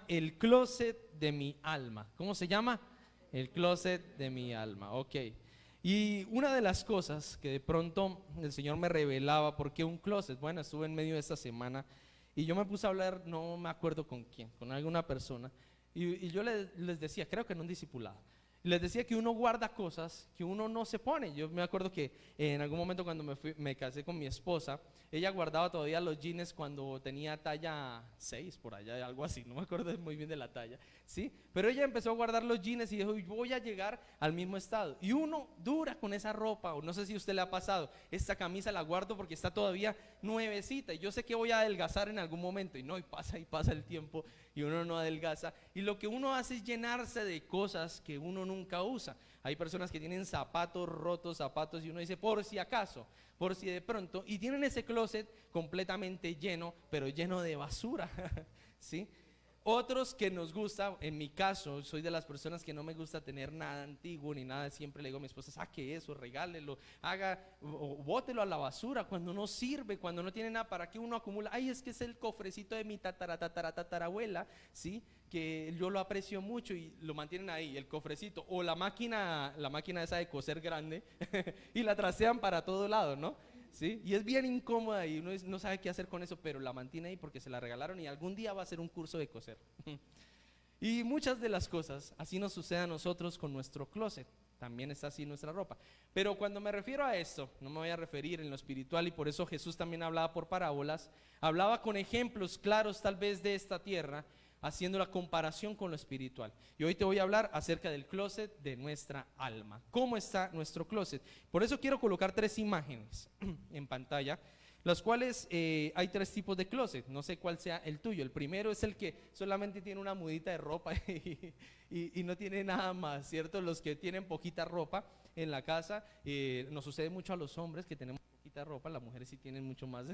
El closet de mi alma. ¿Cómo se llama? El closet de mi alma, ok. Y una de las cosas que de pronto el Señor me revelaba, ¿por qué un closet? Bueno, estuve en medio de esta semana y yo me puse a hablar, no me acuerdo con quién, con alguna persona, y yo les decía, creo que en un discipulado, les decía que uno guarda cosas que uno no se pone. Yo me acuerdo que en algún momento cuando me casé con mi esposa, ella guardaba todavía los jeans cuando tenía talla 6 por allá, algo así, no me acuerdo muy bien de la talla, ¿sí? Pero ella empezó a guardar los jeans y dijo, voy a llegar al mismo estado. Y uno dura con esa ropa, o no sé si a usted le ha pasado, esta camisa la guardo porque está todavía nuevecita y yo sé que voy a adelgazar en algún momento, y pasa el tiempo y uno no adelgaza, y lo que uno hace es llenarse de cosas que uno nunca usa. Hay personas que tienen zapatos rotos, zapatos, y uno dice por si acaso, por si de pronto, y tienen ese closet completamente lleno, pero lleno de basura, ¿sí? Otros que nos gusta, en mi caso, soy de las personas que no me gusta tener nada antiguo ni nada, siempre le digo a mi esposa, saque eso, regálelo, haga, o bótelo a la basura cuando no sirve, cuando no tiene nada. ¿Para qué uno acumula? Ay, es que es el cofrecito de mi tatarabuela, ¿sí? Que yo lo aprecio mucho y lo mantienen ahí, el cofrecito, o la máquina esa de coser grande y la trasean para todo lado, ¿no? ¿Sí? Y es bien incómoda y uno no sabe qué hacer con eso, pero la mantiene ahí porque se la regalaron y algún día va a hacer un curso de coser. Y muchas de las cosas así nos sucede a nosotros con nuestro closet. También está así nuestra ropa. Pero cuando me refiero a esto, no me voy a referir en lo espiritual, y por eso Jesús también hablaba por parábolas, hablaba con ejemplos claros tal vez de esta tierra, haciendo la comparación con lo espiritual. Y hoy te voy a hablar acerca del closet de nuestra alma. ¿Cómo está nuestro closet? Por eso quiero colocar 3 imágenes en pantalla, las cuales hay 3 tipos de closet. No sé cuál sea el tuyo. El primero es el que solamente tiene una mudita de ropa y no tiene nada más, ¿cierto? Los que tienen poquita ropa en la casa, nos sucede mucho a los hombres que tenemos poquita ropa, las mujeres sí tienen mucho más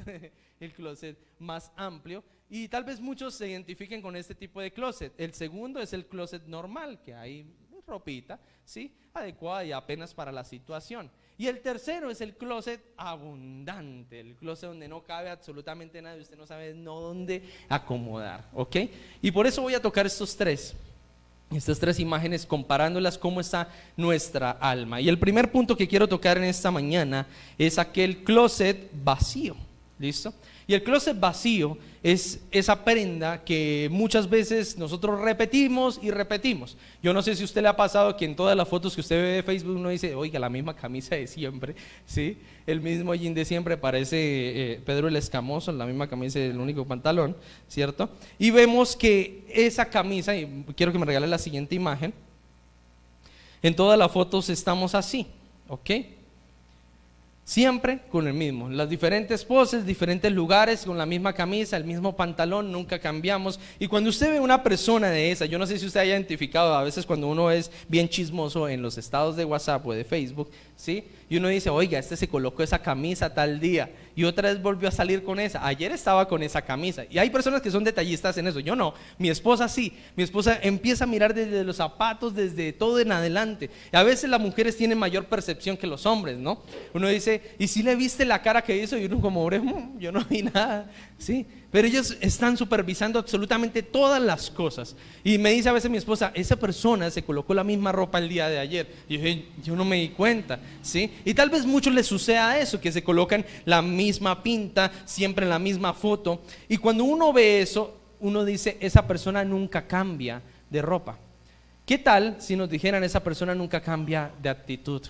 el closet más amplio, y tal vez muchos se identifiquen con este tipo de closet. El segundo es el closet normal, que hay ropita, ¿sí? Adecuada y apenas para la situación. Y el tercero es el closet abundante, el closet donde no cabe absolutamente nada y usted no sabe dónde acomodar, ¿ok? Y por eso voy a tocar estas 3 imágenes, comparándolas cómo está nuestra alma. Y el primer punto que quiero tocar en esta mañana es aquel closet vacío. ¿Listo? Y el closet vacío es esa prenda que muchas veces nosotros repetimos y repetimos. Yo no sé si a usted le ha pasado que en todas las fotos que usted ve de Facebook uno dice, oiga, la misma camisa de siempre, ¿sí? El mismo jean de siempre, parece Pedro el Escamoso, la misma camisa y el único pantalón, ¿cierto? Y vemos que esa camisa, y quiero que me regale la siguiente imagen, en todas las fotos estamos así, ¿ok? Siempre con el mismo, las diferentes poses, diferentes lugares, con la misma camisa, el mismo pantalón, nunca cambiamos. Y cuando usted ve una persona de esa, yo no sé si usted haya identificado, a veces cuando uno es bien chismoso en los estados de WhatsApp o de Facebook, ¿sí? Y uno dice, oiga, este se colocó esa camisa tal día y otra vez volvió a salir con esa, ayer estaba con esa camisa. Y hay personas que son detallistas en eso, yo no, mi esposa sí, mi esposa empieza a mirar desde los zapatos, desde todo en adelante. Y a veces las mujeres tienen mayor percepción que los hombres, ¿no? Uno dice, ¿y si le viste la cara que hizo? Y uno como hombre, yo no vi nada, ¿sí? Pero ellos están supervisando absolutamente todas las cosas. Y me dice a veces mi esposa, esa persona se colocó la misma ropa el día de ayer. Y yo dije, yo no me di cuenta, ¿sí? Y tal vez muchos les suceda eso, que se colocan la misma pinta, siempre en la misma foto. Y cuando uno ve eso, uno dice, esa persona nunca cambia de ropa. ¿Qué tal si nos dijeran, esa persona nunca cambia de actitud?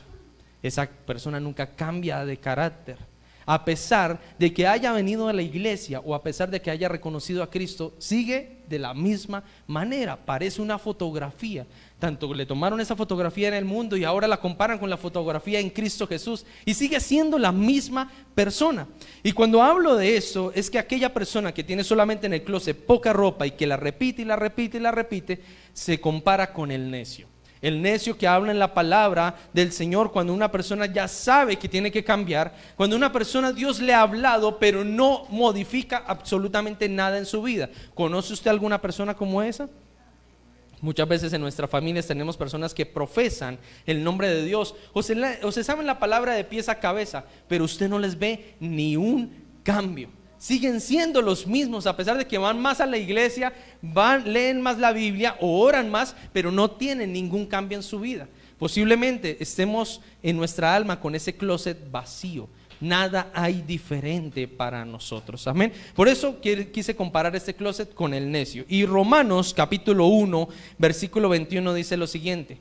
Esa persona nunca cambia de carácter. A pesar de que haya venido a la iglesia o a pesar de que haya reconocido a Cristo, sigue de la misma manera, parece una fotografía. Tanto le tomaron esa fotografía en el mundo y ahora la comparan con la fotografía en Cristo Jesús y sigue siendo la misma persona. Y cuando hablo de eso, es que aquella persona que tiene solamente en el closet poca ropa y que la repite y la repite y la repite, se compara con el necio. El necio que habla en la palabra del Señor cuando una persona ya sabe que tiene que cambiar, cuando una persona Dios le ha hablado pero no modifica absolutamente nada en su vida. ¿Conoce usted alguna persona como esa? Muchas veces en nuestras familias tenemos personas que profesan el nombre de Dios o se saben la palabra de pies a cabeza, pero usted no les ve ni un cambio. siguen siendo los mismos, a pesar de que van más a la iglesia, leen más la Biblia o oran más, pero no tienen ningún cambio en su vida. Posiblemente estemos en nuestra alma con ese closet vacío. Nada hay diferente para nosotros, amén. Por eso quise comparar este closet con el necio. Y Romanos capítulo 1 versículo 21 dice lo siguiente.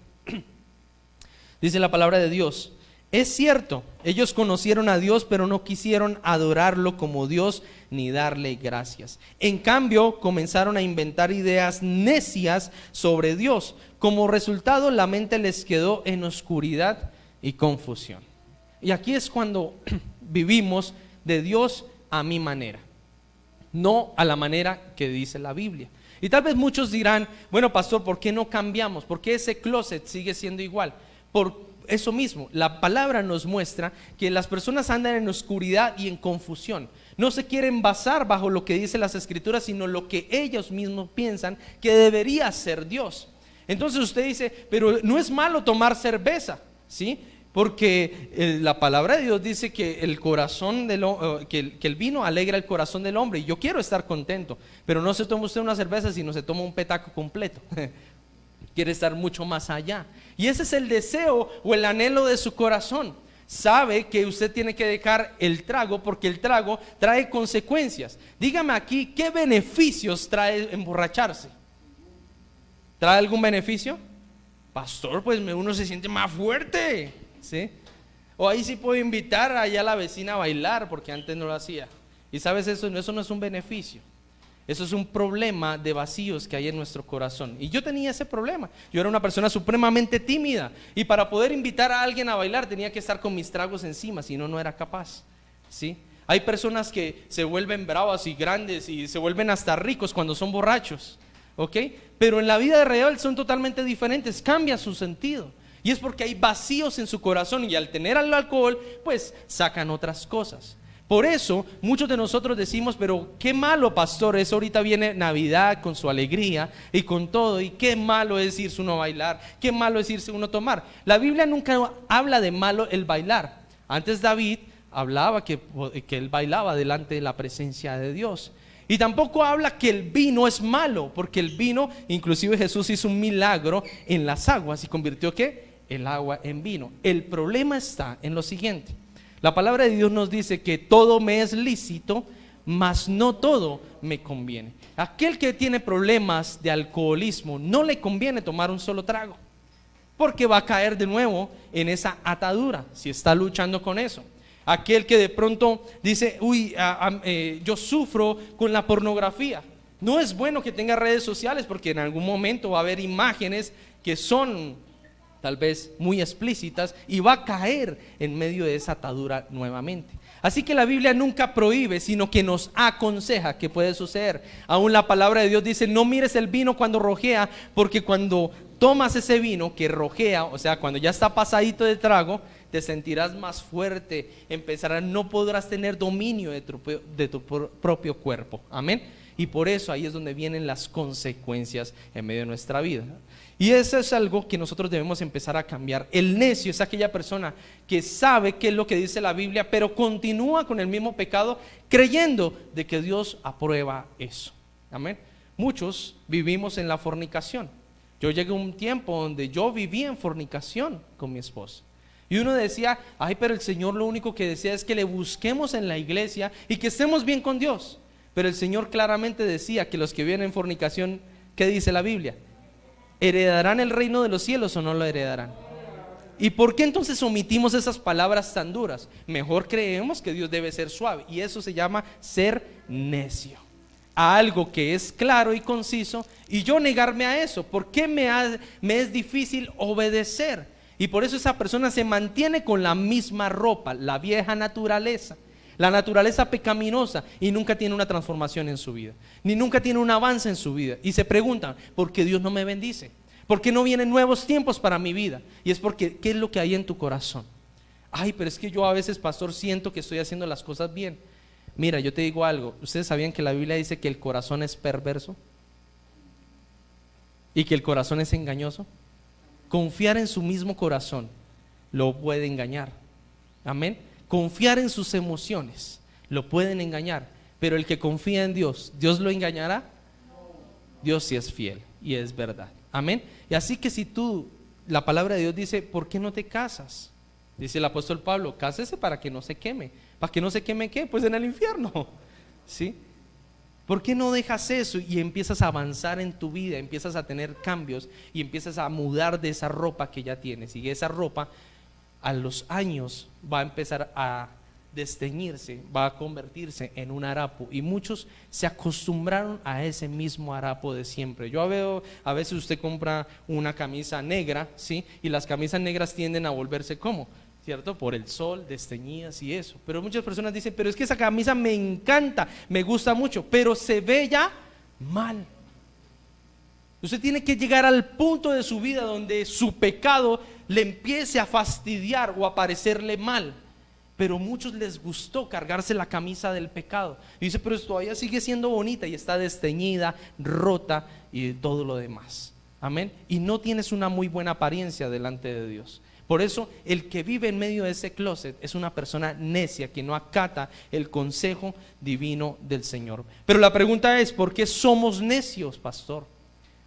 Dice la palabra de Dios: es cierto, ellos conocieron a Dios, pero no quisieron adorarlo como Dios ni darle gracias. En cambio, comenzaron a inventar ideas necias sobre Dios. Como resultado, la mente les quedó en oscuridad y confusión. Y aquí es cuando vivimos de Dios a mi manera, no a la manera que dice la Biblia. Y tal vez muchos dirán: bueno, pastor, ¿por qué no cambiamos? ¿Por qué ese closet sigue siendo igual? Por eso mismo, la palabra nos muestra que las personas andan en oscuridad y en confusión. No se quieren basar bajo lo que dice las escrituras, sino lo que ellos mismos piensan que debería ser Dios. Entonces usted dice: pero no es malo tomar cerveza, ¿sí? Porque la palabra de Dios dice que el corazón que el vino alegra el corazón del hombre. Y yo quiero estar contento, pero no se toma usted una cerveza, sino se toma un petaco completo. Quiere estar mucho más allá. Y ese es el deseo o el anhelo de su corazón. Sabe que usted tiene que dejar el trago, porque el trago trae consecuencias. Dígame aquí, ¿qué beneficios trae emborracharse? ¿Trae algún beneficio? Pastor, pues uno se siente más fuerte, ¿sí? O ahí sí puedo invitar allá a la vecina a bailar, porque antes no lo hacía. Y sabes, eso no es un beneficio. Eso es un problema de vacíos que hay en nuestro corazón. Y yo tenía ese problema. Yo era una persona supremamente tímida, y para poder invitar a alguien a bailar tenía que estar con mis tragos encima, si no, no era capaz, ¿sí? Hay personas que se vuelven bravas y grandes y se vuelven hasta ricos cuando son borrachos, ¿ok? Pero en la vida real son totalmente diferentes, cambia su sentido. Y es porque hay vacíos en su corazón, y al tener el alcohol, pues sacan otras cosas. Por eso muchos de nosotros decimos: pero qué malo, pastor, es ahorita viene Navidad con su alegría y con todo, y qué malo es irse uno a bailar, qué malo es irse uno a tomar. La Biblia nunca habla de malo el bailar. Antes David hablaba que él bailaba delante de la presencia de Dios. Y tampoco habla que el vino es malo, porque el vino, inclusive Jesús hizo un milagro en las aguas y convirtió ¿qué? El agua en vino. El problema está en lo siguiente: la palabra de Dios nos dice que todo me es lícito, mas no todo me conviene. Aquel que tiene problemas de alcoholismo no le conviene tomar un solo trago, porque va a caer de nuevo en esa atadura si está luchando con eso. Aquel que de pronto dice: uy, yo sufro con la pornografía. No es bueno que tenga redes sociales, porque en algún momento va a haber imágenes que son tal vez muy explícitas, y va a caer en medio de esa atadura nuevamente. Así que la Biblia nunca prohíbe, sino que nos aconseja que puede suceder. Aún la palabra de Dios dice: no mires el vino cuando rojea, porque cuando tomas ese vino que rojea, o sea, cuando ya está pasadito de trago, te sentirás más fuerte, no podrás tener dominio de tu propio cuerpo. Amén. Y por eso ahí es donde vienen las consecuencias en medio de nuestra vida. Y eso es algo que nosotros debemos empezar a cambiar. El necio es aquella persona que sabe qué es lo que dice la Biblia, pero continúa con el mismo pecado, creyendo de que Dios aprueba eso. Amén. Muchos vivimos en la fornicación. Yo llegué a un tiempo donde yo vivía en fornicación con mi esposa. Y uno decía: ay, pero el Señor lo único que desea es que le busquemos en la iglesia y que estemos bien con Dios. Pero el Señor claramente decía que los que viven en fornicación, ¿qué dice la Biblia? ¿Heredarán el reino de los cielos o no lo heredarán? ¿Y por qué entonces omitimos esas palabras tan duras? Mejor creemos que Dios debe ser suave, y eso se llama ser necio. A algo que es claro y conciso, y yo negarme a eso. ¿Por qué me es difícil obedecer? Y por eso esa persona se mantiene con la misma ropa, la vieja naturaleza, la naturaleza pecaminosa, y nunca tiene una transformación en su vida, ni nunca tiene un avance en su vida. Y se preguntan: ¿por qué Dios no me bendice? ¿Por qué no vienen nuevos tiempos para mi vida? Y es porque, ¿qué es lo que hay en tu corazón? Ay, pero es que yo a veces, pastor, siento que estoy haciendo las cosas bien. Mira, yo te digo algo: ¿ustedes sabían que la Biblia dice que el corazón es perverso? Y que el corazón es engañoso. Confiar en su mismo corazón lo puede engañar. Amén. Confiar en sus emociones lo pueden engañar, Pero el que confía en Dios, ¿Dios lo engañará? Dios sí es fiel y es verdad. Amén. Y así que si tú, la palabra de Dios dice, ¿por qué no te casas? Dice el apóstol Pablo, cásese para que no se queme. ¿Para que no se queme qué? Pues en el infierno. ¿Sí? ¿Por qué no dejas eso y empiezas a avanzar en tu vida, empiezas a tener cambios y empiezas a mudar de esa ropa que ya tienes? Y esa ropa a los años va a empezar a desteñirse, va a convertirse en un harapo, y muchos se acostumbraron a ese mismo harapo de siempre. Yo veo, a veces usted compra una camisa negra, ¿sí? Y las camisas negras tienden a volverse ¿cómo? ¿Cierto? Por el sol, desteñidas y eso. Pero muchas personas dicen, pero es que esa camisa me encanta, me gusta mucho, pero se ve ya mal. Usted tiene que llegar al punto de su vida donde su pecado le empiece a fastidiar o a parecerle mal. Pero a muchos les gustó cargarse la camisa del pecado. Y dice, pero todavía sigue siendo bonita y está desteñida, rota y todo lo demás. Amén. Y no tienes una muy buena apariencia delante de Dios. Por eso el que vive en medio de ese closet es una persona necia que no acata el consejo divino del Señor. Pero la pregunta es, ¿por qué somos necios, pastor?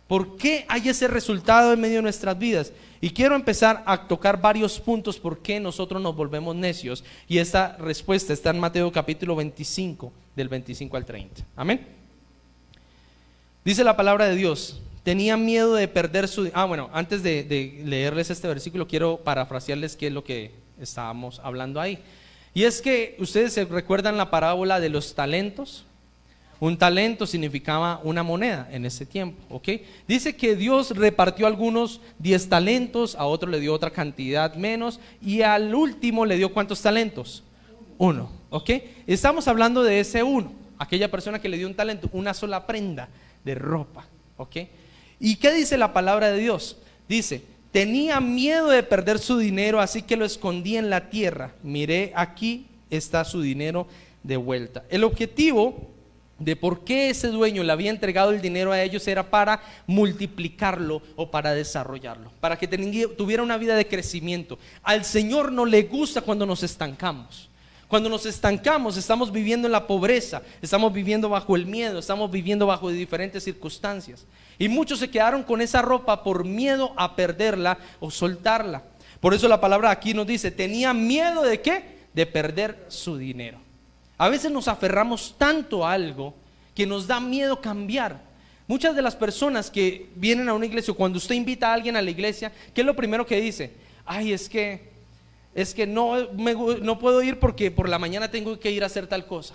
¿Por qué hay ese resultado en medio de nuestras vidas? Y quiero empezar a tocar varios puntos por qué nosotros nos volvemos necios. Y esta respuesta está en Mateo capítulo 25, del 25 al 30. Amén. Dice la palabra de Dios, tenía miedo de perder su... bueno, antes de leerles este versículo, quiero parafrasearles qué es lo que estábamos hablando ahí. Y es que ustedes se recuerdan la parábola de los talentos. Un talento significaba una moneda en ese tiempo, ¿ok? Dice que Dios repartió algunos 10 talentos, a otro le dio otra cantidad menos, y al último le dio ¿cuántos talentos? 1, ¿ok? Estamos hablando de ese 1, aquella persona que le dio un talento, una sola prenda de ropa, ¿ok? ¿Y qué dice la palabra de Dios? Dice, tenía miedo de perder su dinero, así que lo escondí en la tierra. Miré, aquí está su dinero de vuelta. El objetivo de por qué ese dueño le había entregado el dinero a ellos era para multiplicarlo o para desarrollarlo, para que tuviera una vida de crecimiento. Al Señor no le gusta cuando nos estancamos. Cuando nos estancamos estamos viviendo en la pobreza, estamos viviendo bajo el miedo, estamos viviendo bajo diferentes circunstancias. Y muchos se quedaron con esa ropa por miedo a perderla o soltarla. Por eso la palabra aquí nos dice, tenía miedo ¿de qué? De perder su dinero. A veces nos aferramos tanto a algo que nos da miedo cambiar. Muchas de las personas que vienen a una iglesia, o cuando usted invita a alguien a la iglesia, ¿qué es lo primero que dice? Ay, es que no puedo ir porque por la mañana tengo que ir a hacer tal cosa.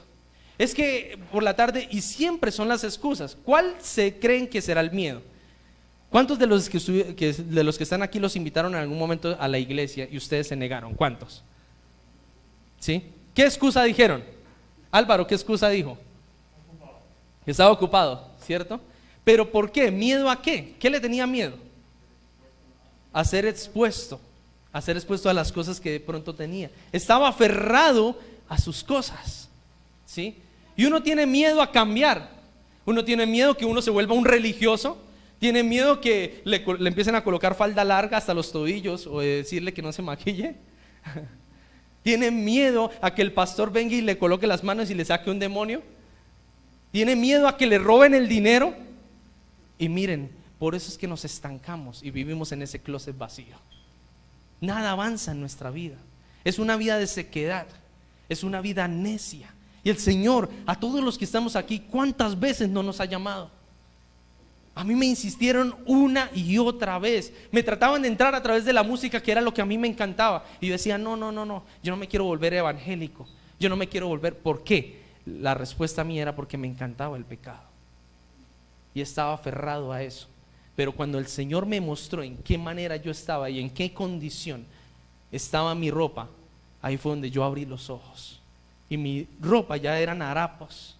Es que por la tarde, y siempre son las excusas. ¿Cuál se creen que será el miedo? ¿Cuántos de los que están aquí los invitaron en algún momento a la iglesia y ustedes se negaron? ¿Cuántos? ¿Sí? ¿Qué excusa dijeron? Álvaro, ¿qué excusa dijo? Que estaba ocupado, ¿cierto? Pero ¿por qué? ¿Miedo a qué? ¿Qué le tenía miedo? A ser expuesto a las cosas que de pronto tenía. Estaba aferrado a sus cosas, ¿sí? Y uno tiene miedo a cambiar. Uno tiene miedo que uno se vuelva un religioso. Tiene miedo que le empiecen a colocar falda larga hasta los tobillos o decirle que no se maquille. ¿Tiene miedo a que el pastor venga y le coloque las manos y le saque un demonio? ¿Tiene miedo a que le roben el dinero? Y miren, por eso es que nos estancamos y vivimos en ese closet vacío. Nada avanza en nuestra vida. Es una vida de sequedad, es una vida necia. Y el Señor, a todos los que estamos aquí, ¿cuántas veces no nos ha llamado? A mí me insistieron una y otra vez. Me trataban de entrar a través de la música, que era lo que a mí me encantaba. Y yo decía, no, yo no me quiero volver evangélico. Yo no me quiero volver. ¿Por qué? La respuesta mía era porque me encantaba el pecado. Y estaba aferrado a eso. Pero cuando el Señor me mostró en qué manera yo estaba y en qué condición estaba mi ropa, ahí fue donde yo abrí los ojos. Y mi ropa ya eran harapos.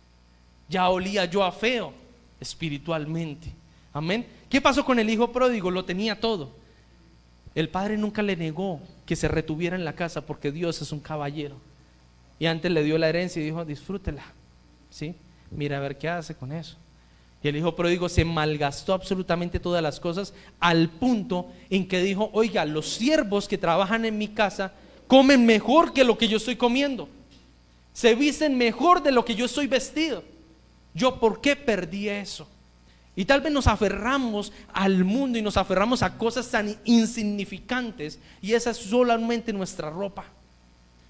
Ya olía yo a feo espiritualmente. Amén. ¿Qué pasó con el hijo pródigo? Lo tenía todo. El padre nunca le negó que se retuviera en la casa porque Dios es un caballero. Y antes le dio la herencia y dijo, disfrútela, ¿sí? Mira a ver qué hace con eso. Y el hijo pródigo se malgastó absolutamente todas las cosas al punto en que dijo, oiga, los siervos que trabajan en mi casa comen mejor que lo que yo estoy comiendo. Se visten mejor de lo que yo estoy vestido. ¿Yo por qué perdí eso? Y tal vez nos aferramos al mundo y nos aferramos a cosas tan insignificantes, y esa es solamente nuestra ropa.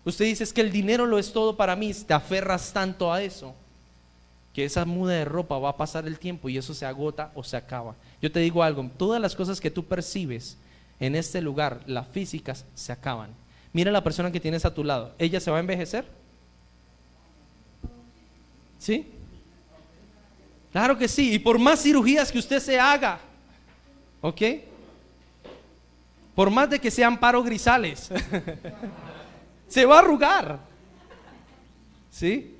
Usted dice: es que el dinero lo es todo para mí. Te aferras tanto a eso que esa muda de ropa va a pasar el tiempo y eso se agota o se acaba. Yo te digo algo: todas las cosas que tú percibes en este lugar, las físicas, se acaban. Mira a la persona que tienes a tu lado. ¿Ella se va a envejecer? ¿Sí? Claro que sí. Y por más cirugías que usted se haga, ¿ok? Por más de que sean Amparo Grisales, se va a arrugar. ¿Sí?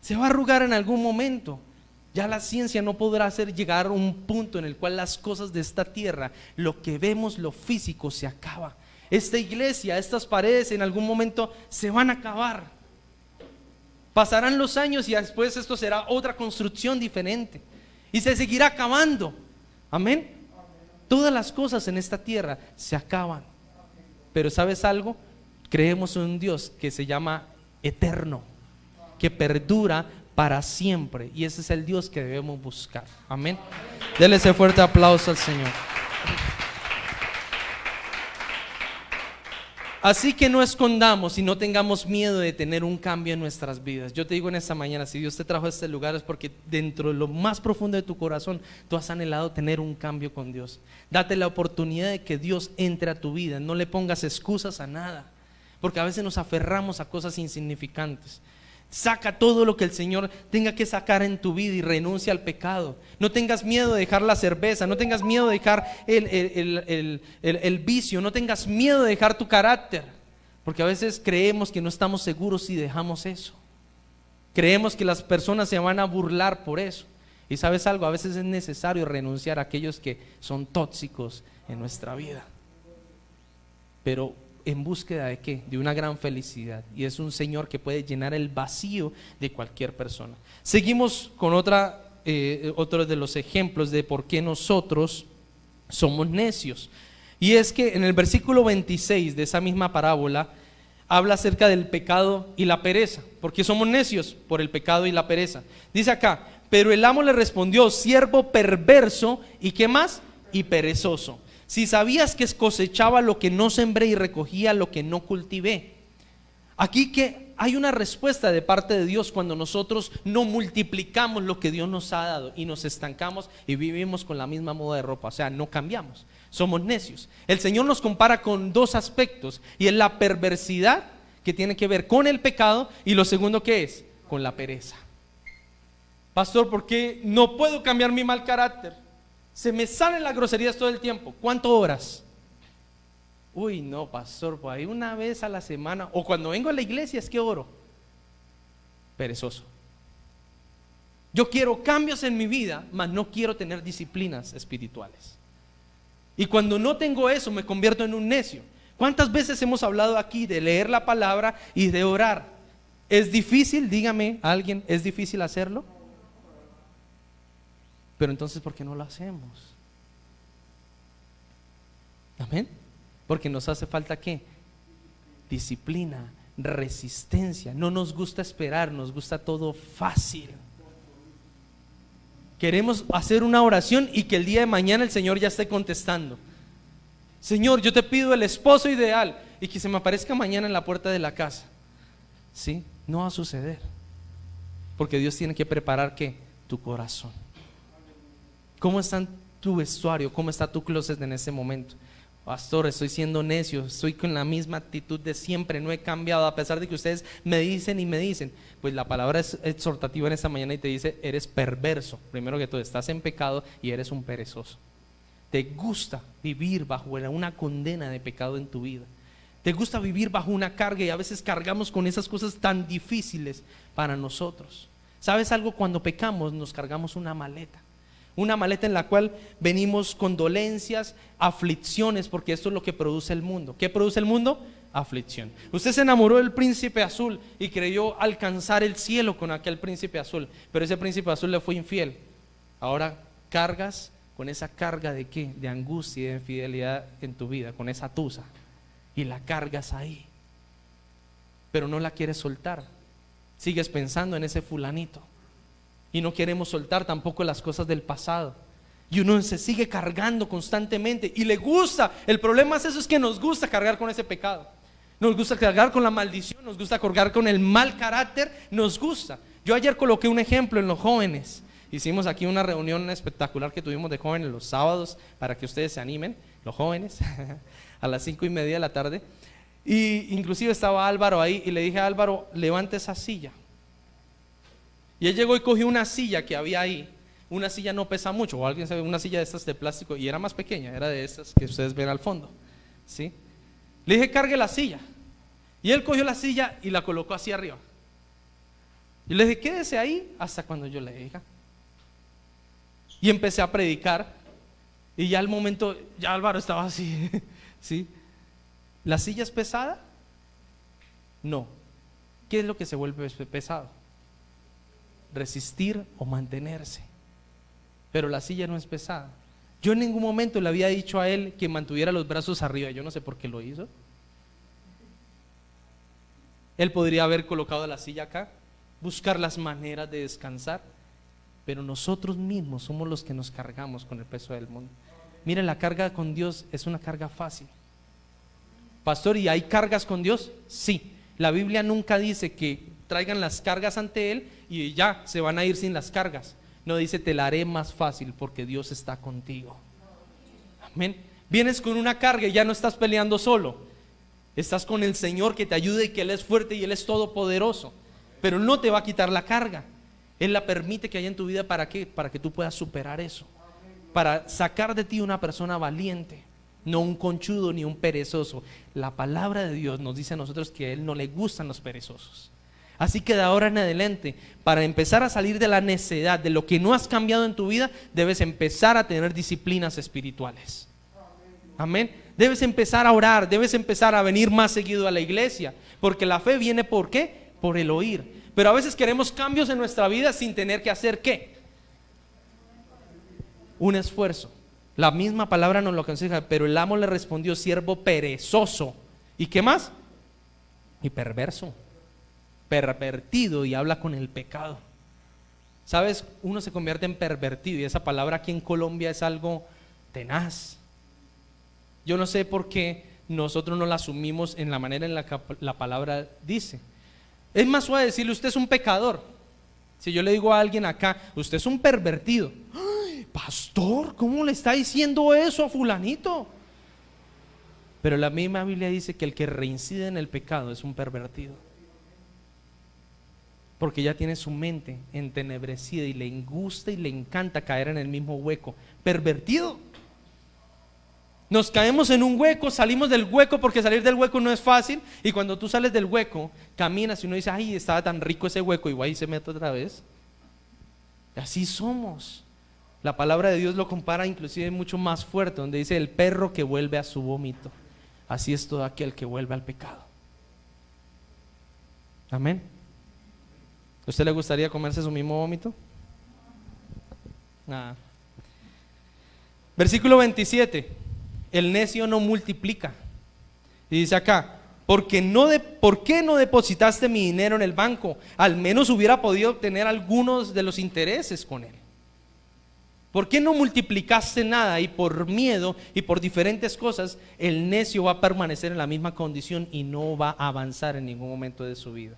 Se va a arrugar en algún momento. Ya la ciencia no podrá hacer llegar a un punto en el cual las cosas de esta tierra, lo que vemos, lo físico, se acaba. Esta iglesia, estas paredes en algún momento se van a acabar. Pasarán los años y después esto será otra construcción diferente y se seguirá acabando. Amén. Todas las cosas en esta tierra se acaban. Pero ¿sabes algo? Creemos en un Dios que se llama eterno, que perdura para siempre, y ese es el Dios que debemos buscar. Amén. Dele ese fuerte aplauso al Señor. Así que no escondamos y no tengamos miedo de tener un cambio en nuestras vidas. Yo te digo en esta mañana, si Dios te trajo a este lugar es porque dentro de lo más profundo de tu corazón tú has anhelado tener un cambio con Dios. Date la oportunidad de que Dios entre a tu vida. No le pongas excusas a nada, porque a veces nos aferramos a cosas insignificantes. Saca todo lo que el Señor tenga que sacar en tu vida y renuncia al pecado. No tengas miedo de dejar la cerveza, no tengas miedo de dejar el vicio, no tengas miedo de dejar tu carácter, porque a veces creemos que no estamos seguros si dejamos eso. Creemos que las personas se van a burlar por eso. Y sabes algo, a veces es necesario renunciar a aquellos que son tóxicos en nuestra vida, pero ¿en búsqueda de qué? De una gran felicidad. Y es un Señor que puede llenar el vacío de cualquier persona. Seguimos con otro de los ejemplos de por qué nosotros somos necios. Y es que en el versículo 26 de esa misma parábola habla acerca del pecado y la pereza. ¿Por qué somos necios? Por el pecado y la pereza. Dice acá: pero el amo le respondió: siervo perverso, ¿y qué más? Y perezoso. Si sabías que cosechaba lo que no sembré y recogía lo que no cultivé. Aquí que hay una respuesta de parte de Dios cuando nosotros no multiplicamos lo que Dios nos ha dado y nos estancamos y vivimos con la misma moda de ropa, o sea, no cambiamos, somos necios. El Señor nos compara con dos aspectos, y es la perversidad, que tiene que ver con el pecado, y lo segundo, ¿qué es? Con la pereza. Pastor, ¿por qué no puedo cambiar mi mal carácter? Se me salen las groserías todo el tiempo. ¿Cuánto oras? Uy, no, pastor, pues ahí una vez a la semana, o cuando vengo a la iglesia es que oro. Perezoso. Yo quiero cambios en mi vida, mas no quiero tener disciplinas espirituales. Y cuando no tengo eso, me convierto en un necio. ¿Cuántas veces hemos hablado aquí de leer la palabra y de orar? ¿Es difícil? Dígame alguien, ¿es difícil hacerlo? Pero entonces, ¿por qué no lo hacemos? Amén. Porque nos hace falta ¿qué? Disciplina, resistencia. No nos gusta esperar, nos gusta todo fácil. Queremos hacer una oración y que el día de mañana el Señor ya esté contestando. Señor, yo te pido el esposo ideal, y que se me aparezca mañana en la puerta de la casa. ¿Sí? No va a suceder, porque Dios tiene que preparar ¿qué? Tu corazón. ¿Cómo está tu vestuario? ¿Cómo está tu closet en ese momento? Pastor, estoy siendo necio, estoy con la misma actitud de siempre, no he cambiado, a pesar de que ustedes me dicen y me dicen. Pues la palabra es exhortativa en esta mañana y te dice: eres perverso. Primero que todo, estás en pecado y eres un perezoso. Te gusta vivir bajo una condena de pecado en tu vida. Te gusta vivir bajo una carga, y a veces cargamos con esas cosas tan difíciles para nosotros. ¿Sabes algo? Cuando pecamos nos cargamos una maleta en la cual venimos con dolencias, aflicciones, porque esto es lo que produce el mundo. ¿Qué produce el mundo? Aflicción. Usted se enamoró del príncipe azul y creyó alcanzar el cielo con aquel príncipe azul, pero ese príncipe azul le fue infiel. Ahora cargas con esa carga de ¿qué? De angustia y de infidelidad en tu vida, con esa tusa, y la cargas ahí, pero no la quieres soltar. Sigues pensando en ese fulanito y no queremos soltar tampoco las cosas del pasado. Y uno se sigue cargando constantemente y le gusta. El problema es eso, es que nos gusta cargar con ese pecado. Nos gusta cargar con la maldición, nos gusta cargar con el mal carácter, nos gusta. Yo ayer coloqué un ejemplo en los jóvenes. Hicimos aquí una reunión espectacular que tuvimos de jóvenes los sábados para que ustedes se animen, los jóvenes, a las 5:30 de la tarde. Y inclusive estaba Álvaro ahí y le dije a Álvaro, levante esa silla. Y él llegó y cogió una silla que había ahí. Una silla no pesa mucho, o alguien sabe, una silla de estas de plástico, y era más pequeña, era de estas que ustedes ven al fondo, ¿sí? Le dije, cargue la silla. Y él cogió la silla y la colocó así arriba. Y le dije, quédese ahí hasta cuando yo le diga. Y empecé a predicar. Y ya al momento, ya Álvaro estaba así, ¿sí? ¿La silla es pesada? No. ¿Qué es lo que se vuelve pesado? Resistir o mantenerse. Pero la silla no es pesada. Yo en ningún momento le había dicho a él que mantuviera los brazos arriba. Yo no sé por qué lo hizo. Él podría haber colocado la silla acá, buscar las maneras de descansar, pero nosotros mismos somos los que nos cargamos con el peso del mundo. Mire, la carga con Dios es una carga fácil. Pastor, ¿y hay cargas con Dios? Sí. La Biblia nunca dice que traigan las cargas ante Él y ya se van a ir sin las cargas. No, dice, te la haré más fácil porque Dios está contigo. Amén. Vienes con una carga y ya no estás peleando solo. Estás con el Señor que te ayuda y que Él es fuerte y Él es todopoderoso. Pero no te va a quitar la carga. Él la permite que haya en tu vida. ¿Para qué? Para que tú puedas superar eso. Para sacar de ti una persona valiente, no un conchudo ni un perezoso. La palabra de Dios nos dice a nosotros que a Él no le gustan los perezosos. Así que de ahora en adelante, para empezar a salir de la necedad, de lo que no has cambiado en tu vida, debes empezar a tener disciplinas espirituales. Amén. Debes empezar a orar, debes empezar a venir más seguido a la iglesia, porque la fe viene ¿por qué? Por el oír. Pero a veces queremos cambios en nuestra vida sin tener que hacer ¿qué? Un esfuerzo. La misma palabra nos lo aconseja, pero el amo le respondió, siervo perezoso. ¿Y qué más? Y perverso, pervertido, y habla con el pecado. ¿Sabes? Uno se convierte en pervertido, y esa palabra aquí en Colombia es algo tenaz. Yo no sé por qué nosotros no la asumimos en la manera en la que la palabra dice. Es más suave decirle, usted es un pecador. Si yo le digo a alguien acá, usted es un pervertido. ¡Ay, pastor! ¿Cómo le está diciendo eso a fulanito? Pero la misma Biblia dice que el que reincide en el pecado es un pervertido, porque ya tiene su mente entenebrecida y le gusta y le encanta caer en el mismo hueco. Pervertido. Nos caemos en un hueco, salimos del hueco, porque salir del hueco no es fácil. Y cuando tú sales del hueco, caminas y uno dice, ay, estaba tan rico ese hueco, y va y se mete otra vez. Así somos. La palabra de Dios lo compara inclusive mucho más fuerte, donde dice, el perro que vuelve a su vómito. Así es todo aquel que vuelve al pecado. Amén. ¿A usted le gustaría comerse su mismo vómito? Nada. Versículo 27. El necio no multiplica. Y dice acá, ¿por qué no depositaste mi dinero en el banco? Al menos hubiera podido obtener algunos de los intereses con él. ¿Por qué no multiplicaste nada? Y por miedo y por diferentes cosas, el necio va a permanecer en la misma condición y no va a avanzar en ningún momento de su vida.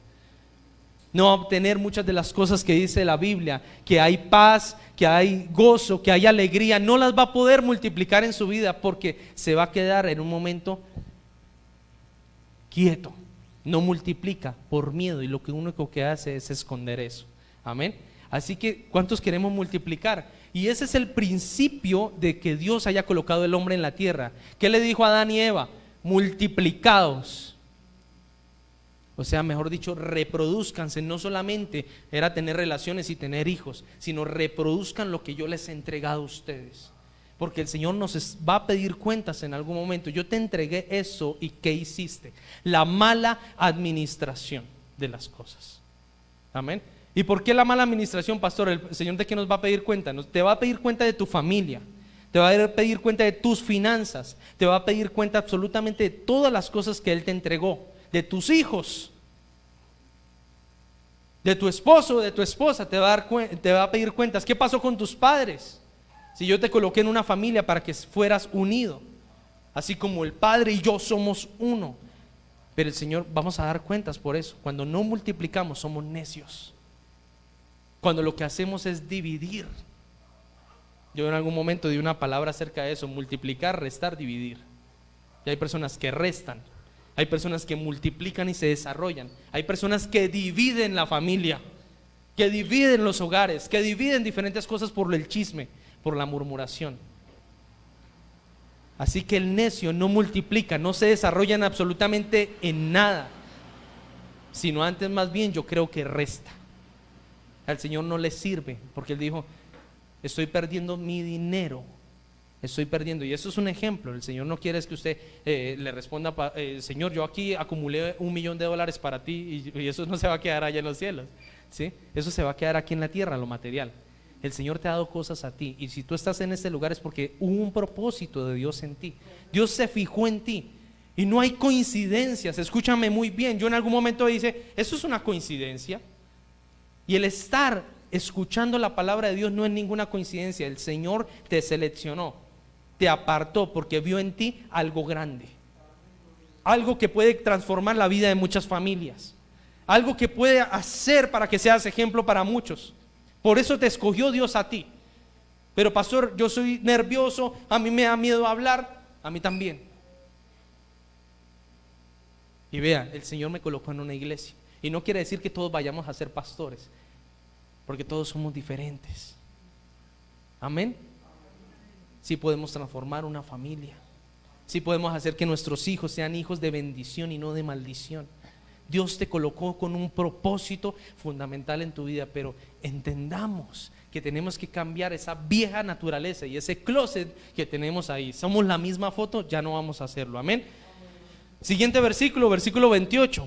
No va a obtener muchas de las cosas que dice la Biblia, que hay paz, que hay gozo, que hay alegría. No las va a poder multiplicar en su vida, porque se va a quedar en un momento quieto. No multiplica por miedo, y lo único que hace es esconder eso. Amén. Así que, ¿cuántos queremos multiplicar? Y ese es el principio de que Dios haya colocado el hombre en la tierra. ¿Qué le dijo a Adán y Eva? Multiplicaos. O sea, mejor dicho, reproduzcanse. No solamente era tener relaciones y tener hijos, sino reproduzcan lo que yo les he entregado a ustedes. Porque el Señor nos va a pedir cuentas en algún momento. Yo te entregué eso, ¿y qué hiciste? La mala administración de las cosas. Amén. ¿Y por qué la mala administración, pastor? ¿El Señor de qué nos va a pedir cuenta? Te va a pedir cuenta de tu familia, te va a pedir cuenta de tus finanzas, te va a pedir cuenta absolutamente de todas las cosas que Él te entregó, de tus hijos. De tu esposo o de tu esposa te va a pedir cuentas. ¿Qué pasó con tus padres? Si yo te coloqué en una familia para que fueras unido, así como el Padre y yo somos uno. Pero el Señor, vamos a dar cuentas por eso. Cuando no multiplicamos somos necios. Cuando lo que hacemos es dividir. Yo en algún momento di una palabra acerca de eso: multiplicar, restar, dividir. Y hay personas que restan, hay personas que multiplican y se desarrollan, hay personas que dividen la familia, que dividen los hogares, que dividen diferentes cosas por el chisme, por la murmuración. Así que el necio no multiplica, no se desarrollan absolutamente en nada, sino antes más bien yo creo que resta. Al Señor no le sirve, porque Él dijo: estoy perdiendo mi dinero, estoy perdiendo. Y eso es un ejemplo. El Señor no quiere es que usted le responda: Señor, yo aquí acumulé $1.000.000 para ti, y eso no se va a quedar allá en los cielos, ¿sí? Eso se va a quedar aquí en la tierra, lo material. El Señor te ha dado cosas a ti, y si tú estás en este lugar es porque hubo un propósito de Dios en ti. Dios se fijó en ti, y no hay coincidencias. Escúchame muy bien. Yo en algún momento dice: eso es una coincidencia. Y el estar escuchando la palabra de Dios no es ninguna coincidencia. El Señor te seleccionó, te apartó porque vio en ti algo grande, algo que puede transformar la vida de muchas familias, algo que puede hacer para que seas ejemplo para muchos. Por eso te escogió Dios a ti. Pero pastor, yo soy nervioso, a mí me da miedo hablar. A mí también. Y vea, el Señor me colocó en una iglesia, y no quiere decir que todos vayamos a ser pastores, porque todos somos diferentes. Amén. Sí podemos transformar una familia, sí podemos hacer que nuestros hijos sean hijos de bendición y no de maldición. Dios te colocó con un propósito fundamental en tu vida, pero entendamos que tenemos que cambiar esa vieja naturaleza y ese closet que tenemos ahí. Somos la misma foto, ya no vamos a hacerlo. Amén. Siguiente versículo, versículo 28.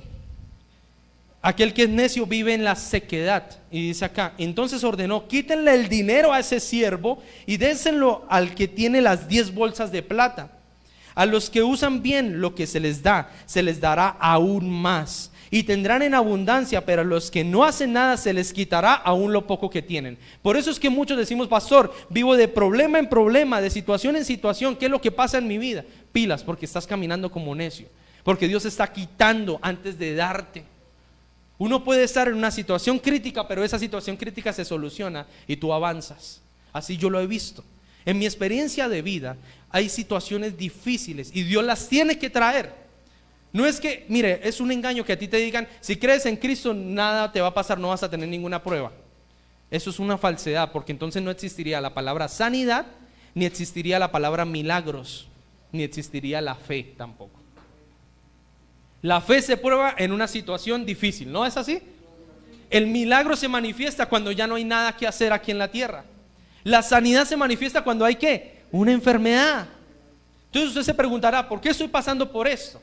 Aquel que es necio vive en la sequedad. Y dice acá: entonces ordenó: quítenle el dinero a ese siervo y déselo al que tiene las 10 bolsas de plata. A los que usan bien lo que se les da, se les dará aún más, y tendrán en abundancia, pero a los que no hacen nada se les quitará aún lo poco que tienen. Por eso es que muchos decimos: pastor, vivo de problema en problema, de situación en situación. ¿Qué es lo que pasa en mi vida? Pilas, porque estás caminando como necio, porque Dios está quitando antes de darte. Uno puede estar en una situación crítica, pero esa situación crítica se soluciona y tú avanzas. Así yo lo he visto. En mi experiencia de vida hay situaciones difíciles y Dios las tiene que traer. No es que, mire, es un engaño que a ti te digan: si crees en Cristo nada te va a pasar, no vas a tener ninguna prueba. Eso es una falsedad, porque entonces no existiría la palabra sanidad, ni existiría la palabra milagros, ni existiría la fe tampoco. La fe se prueba en una situación difícil, ¿no es así? El milagro se manifiesta cuando ya no hay nada que hacer aquí en la tierra. La sanidad se manifiesta cuando hay ¿qué? Una enfermedad. Entonces usted se preguntará: ¿por qué estoy pasando por esto?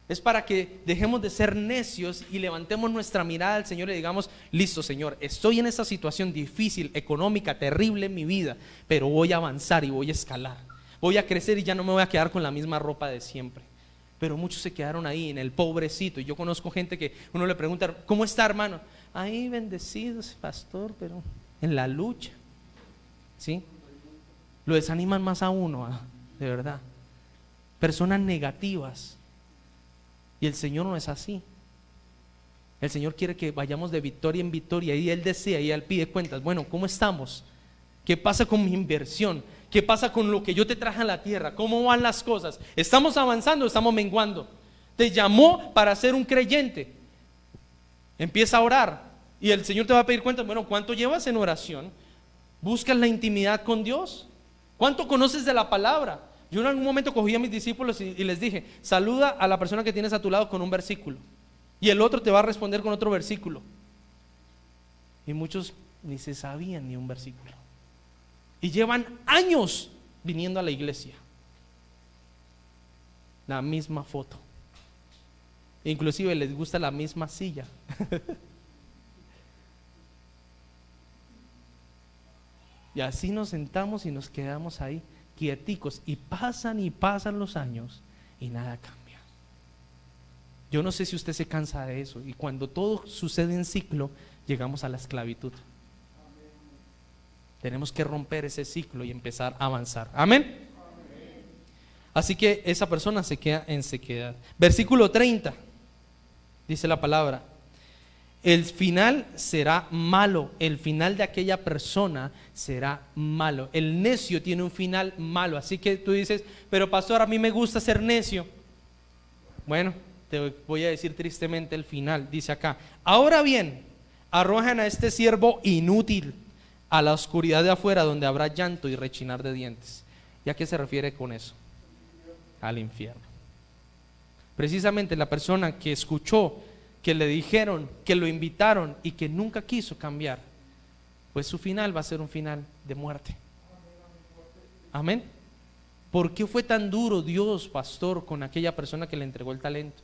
Es para que dejemos de ser necios y levantemos nuestra mirada al Señor y digamos: listo, Señor, estoy en esta situación difícil, económica, terrible en mi vida, pero voy a avanzar y voy a escalar, voy a crecer y ya no me voy a quedar con la misma ropa de siempre. Pero muchos se quedaron ahí en el pobrecito. Y yo conozco gente que uno le pregunta: ¿cómo está, hermano? Ahí bendecidos, pastor, pero en la lucha, ¿sí? Lo desaniman más a uno, de verdad. Personas negativas. Y el Señor no es así. El Señor quiere que vayamos de victoria en victoria. Y Él desea y Él pide cuentas. Bueno, ¿cómo estamos? ¿Qué pasa con mi inversión? ¿Qué pasa con lo que yo te traje a la tierra? ¿Cómo van las cosas? ¿Estamos avanzando o estamos menguando? Te llamó para ser un creyente. Empieza a orar y el Señor te va a pedir cuentas. Bueno, ¿cuánto llevas en oración? ¿Buscas la intimidad con Dios? ¿Cuánto conoces de la palabra? Yo en algún momento cogí a mis discípulos y les dije: saluda a la persona que tienes a tu lado con un versículo, y el otro te va a responder con otro versículo. Y muchos ni se sabían ni un versículo. Y llevan años viniendo a la iglesia. La misma foto. Inclusive les gusta la misma silla. Y así nos sentamos y nos quedamos ahí quieticos. Y pasan los años y nada cambia. Yo no sé si usted se cansa de eso. Y cuando todo sucede en ciclo, llegamos a la esclavitud. Tenemos que romper ese ciclo y empezar a avanzar. Amén. Así que esa persona se queda en sequedad. Versículo 30, dice la palabra: el final será malo, el final de aquella persona será malo. El necio tiene un final malo. Así que tú dices, pero pastor, a mí me gusta ser necio. Bueno, te voy a decir tristemente el final. Dice acá: ahora bien, arrojan a este siervo inútil a la oscuridad de afuera, donde habrá llanto y rechinar de dientes. ¿Y a qué se refiere con eso? Al infierno. Precisamente la persona que escuchó, que le dijeron, que lo invitaron y que nunca quiso cambiar, pues su final va a ser un final de muerte. Amén. ¿Por qué fue tan duro Dios, pastor, con aquella persona que le entregó el talento?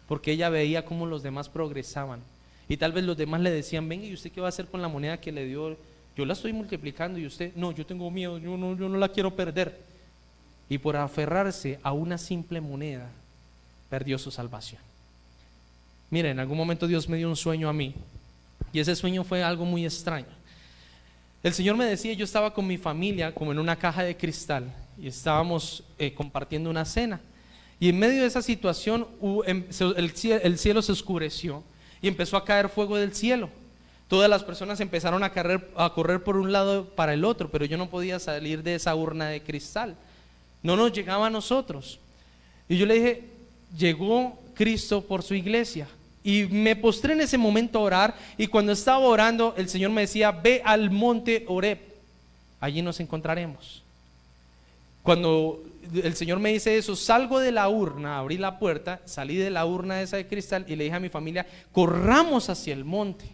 Porque ella veía cómo los demás progresaban, y tal vez los demás le decían: venga, ¿y usted qué va a hacer con la moneda que le dio? Yo la estoy multiplicando, y usted, no, yo tengo miedo, yo no la quiero perder. Y por aferrarse a una simple moneda, perdió su salvación. Mira, en algún momento Dios me dio un sueño a mí, y ese sueño fue algo muy extraño. El Señor me decía, yo estaba con mi familia como en una caja de cristal, y estábamos compartiendo una cena, y en medio de esa situación el cielo se oscureció y empezó a caer fuego del cielo. Todas las personas empezaron a correr por un lado para el otro, pero yo no podía salir de esa urna de cristal, no nos llegaba a nosotros. Y yo le dije: llegó Cristo por su iglesia. Y me postré en ese momento a orar, y cuando estaba orando el Señor me decía: ve al monte Horeb, allí nos encontraremos. Cuando el Señor me dice eso, salgo de la urna, abrí la puerta, salí de la urna esa de cristal y le dije a mi familia: corramos hacia el monte,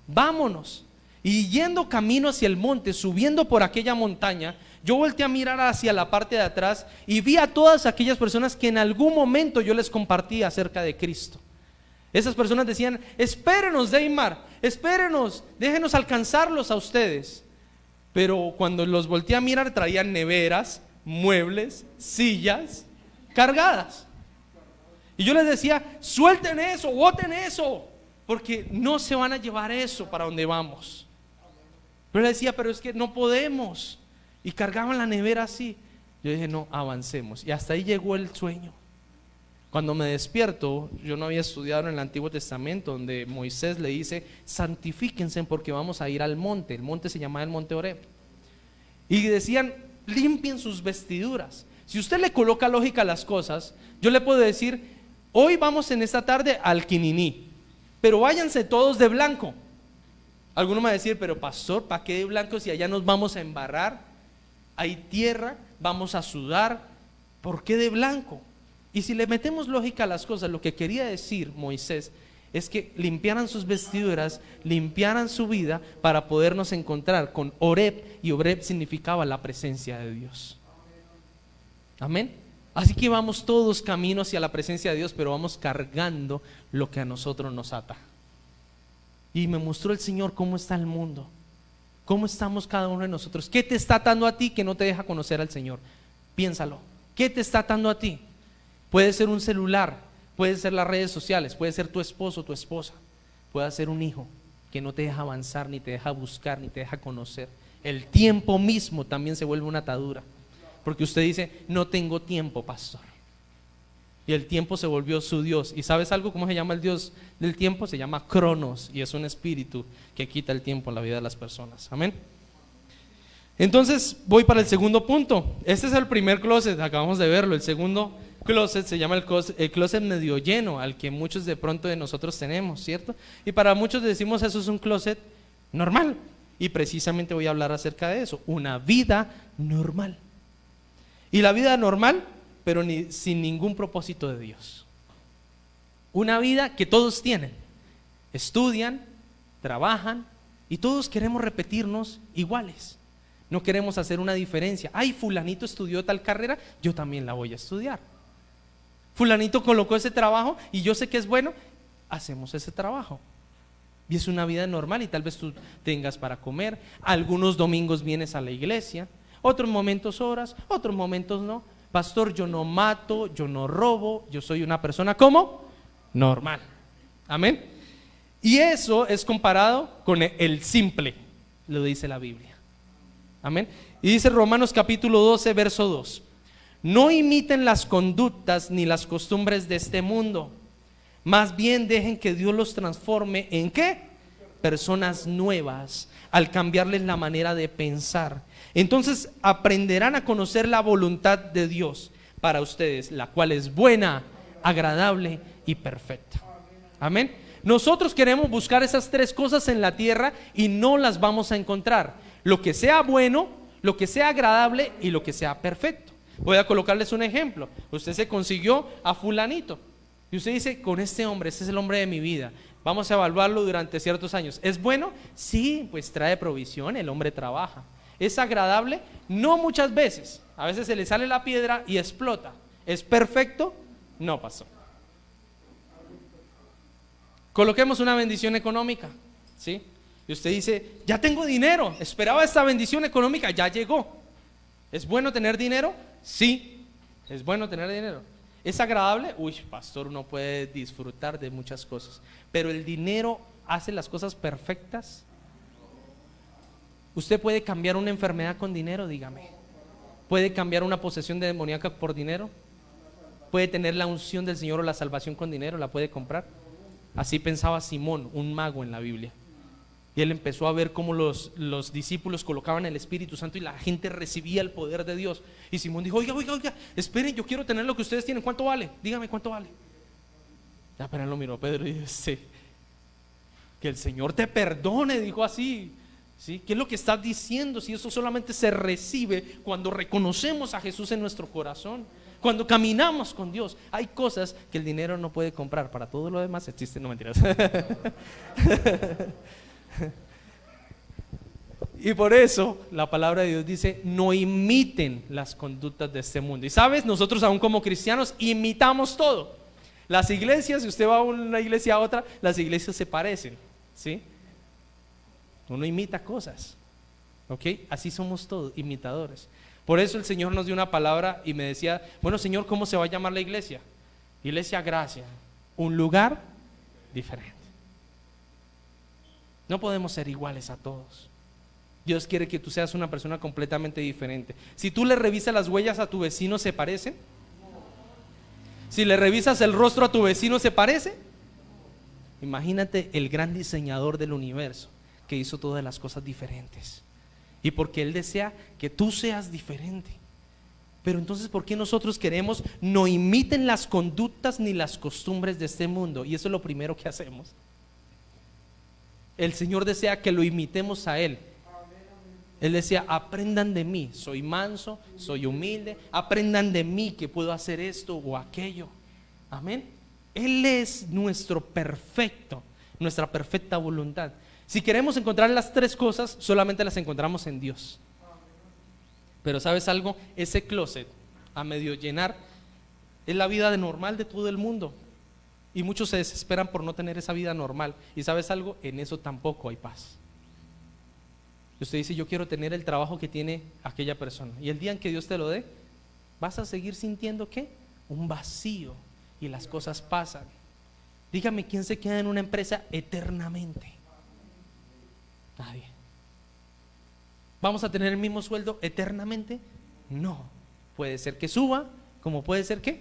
vámonos. Y yendo camino hacia el monte, subiendo por aquella montaña, yo volteé a mirar hacia la parte de atrás y vi a todas aquellas personas que en algún momento yo les compartí acerca de Cristo. Esas personas decían: espérenos, Deimar, espérenos, déjenos alcanzarlos a ustedes. Pero cuando los volteé a mirar, traían neveras, muebles, sillas cargadas. Y yo les decía: suelten eso, boten eso, porque no se van a llevar eso para donde vamos. Pero les decía: pero es que no podemos. Y cargaban la nevera así. Yo dije: no, avancemos. Y hasta ahí llegó el sueño. Cuando me despierto, yo no había estudiado en el Antiguo Testamento, donde Moisés le dice: santifíquense porque vamos a ir al monte. El monte se llamaba el monte Horeb. Y decían: limpien sus vestiduras. Si usted le coloca lógica a las cosas, yo le puedo decir: hoy vamos en esta tarde al Quininí, pero váyanse todos de blanco. Alguno me va a decir: pero pastor, ¿para qué de blanco si allá nos vamos a embarrar? Hay tierra, vamos a sudar, ¿por qué de blanco? Y si le metemos lógica a las cosas, lo que quería decir Moisés es que limpiaran sus vestiduras, limpiaran su vida para podernos encontrar con Horeb, y Horeb significaba la presencia de Dios. Amén. Así que vamos todos camino hacia la presencia de Dios, pero vamos cargando lo que a nosotros nos ata. Y me mostró el Señor cómo está el mundo, cómo estamos cada uno de nosotros. ¿Qué te está atando a ti que no te deja conocer al Señor? Piénsalo. ¿Qué te está atando a ti? Puede ser un celular, puede ser las redes sociales, puede ser tu esposo, tu esposa, puede ser un hijo que no te deja avanzar, ni te deja buscar, ni te deja conocer. El tiempo mismo también se vuelve una atadura, porque usted dice: no tengo tiempo, pastor. Y el tiempo se volvió su Dios. ¿Y sabes algo? ¿Cómo se llama el Dios del tiempo? Se llama Cronos, y es un espíritu que quita el tiempo en la vida de las personas. Amén. Entonces voy para el segundo punto. Este es el primer closet, acabamos de verlo. El segundo closet se llama el closet medio lleno, al que muchos de pronto de nosotros tenemos, ¿cierto? Y para muchos decimos: eso es un closet normal. Y precisamente voy a hablar acerca de eso, una vida normal. Y la vida normal, pero sin ningún propósito de Dios. Una vida que todos tienen, estudian, trabajan, y todos queremos repetirnos iguales. No queremos hacer una diferencia. Ay, fulanito estudió tal carrera, yo también la voy a estudiar. Fulanito colocó ese trabajo y yo sé que es bueno, hacemos ese trabajo. Y es una vida normal, y tal vez tú tengas para comer. Algunos domingos vienes a la iglesia, otros momentos oras, otros momentos no. Pastor, yo no mato, yo no robo, yo soy una persona ¿cómo? Normal. Amén. Y eso es comparado con el simple, lo dice la Biblia. Amén. Y dice Romanos capítulo 12, verso 2: no imiten las conductas ni las costumbres de este mundo, más bien dejen que Dios los transforme ¿en qué? Personas nuevas, al cambiarles la manera de pensar. Entonces aprenderán a conocer la voluntad de Dios para ustedes, la cual es buena, agradable y perfecta. Amén. Nosotros queremos buscar esas tres cosas en la tierra y no las vamos a encontrar: lo que sea bueno, lo que sea agradable y lo que sea perfecto. Voy a colocarles un ejemplo. Usted se consiguió a fulanito y usted dice: con este hombre, este es el hombre de mi vida, vamos a evaluarlo durante ciertos años. ¿Es bueno? Sí, pues trae provisión, el hombre trabaja. ¿Es agradable? No muchas veces. A veces se le sale la piedra y explota. ¿Es perfecto? No pasó. Coloquemos una bendición económica, ¿sí? Y usted dice: ya tengo dinero, esperaba esta bendición económica, ya llegó. ¿Es bueno tener dinero? Sí, es bueno tener dinero. ¿Es agradable? Uy, pastor, uno puede disfrutar de muchas cosas, pero el dinero hace las cosas perfectas. ¿Usted puede cambiar una enfermedad con dinero? Dígame. ¿Puede cambiar una posesión demoníaca por dinero? ¿Puede tener la unción del Señor o la salvación con dinero? ¿La puede comprar? Así pensaba Simón, un mago en la Biblia. Y él empezó a ver cómo los discípulos colocaban el Espíritu Santo y la gente recibía el poder de Dios. Y Simón dijo: oiga, esperen, yo quiero tener lo que ustedes tienen. ¿Cuánto vale? Dígame, ¿cuánto vale? Ya apenas lo miró Pedro y dijo: sí. Que el Señor te perdone, dijo así. ¿Sí? ¿Qué es lo que estás diciendo? Si eso solamente se recibe cuando reconocemos a Jesús en nuestro corazón, cuando caminamos con Dios. Hay cosas que el dinero no puede comprar. Para todo lo demás existe, no mentiras. Y por eso la palabra de Dios dice: no imiten las conductas de este mundo. Y sabes, nosotros aún como cristianos imitamos todo. Las iglesias, si usted va a una iglesia a otra, las iglesias se parecen, ¿sí? Uno imita cosas, ¿ok? Así somos todos, imitadores. Por eso el Señor nos dio una palabra y me decía: bueno, Señor, ¿cómo se va a llamar la iglesia? Iglesia Gracia, un lugar diferente. No podemos ser iguales a todos. Dios quiere que tú seas una persona completamente diferente. Si tú le revisas las huellas a tu vecino, ¿se parecen? Si le revisas el rostro a tu vecino, ¿se parece? Imagínate el gran diseñador del universo que hizo todas las cosas diferentes, y porque Él desea que tú seas diferente. Pero entonces, ¿por qué nosotros queremos no imiten las conductas ni las costumbres de este mundo? Y eso es lo primero que hacemos. El Señor desea que lo imitemos a Él. Él decía: aprendan de mí, soy manso, soy humilde, aprendan de mí que puedo hacer esto o aquello. Amén. Él es nuestro perfecto, nuestra perfecta voluntad. Si queremos encontrar las tres cosas, solamente las encontramos en Dios. Pero ¿sabes algo? Ese closet a medio llenar es la vida normal de todo el mundo, y muchos se desesperan por no tener esa vida normal. Y ¿sabes algo? En eso tampoco hay paz. Usted dice: yo quiero tener el trabajo que tiene aquella persona, y el día en que Dios te lo dé, vas a seguir sintiendo ¿qué? Un vacío, y las cosas pasan. Dígame, ¿quién se queda en una empresa eternamente? Nadie. ¿Vamos a tener el mismo sueldo eternamente? No. Puede ser que suba, como puede ser que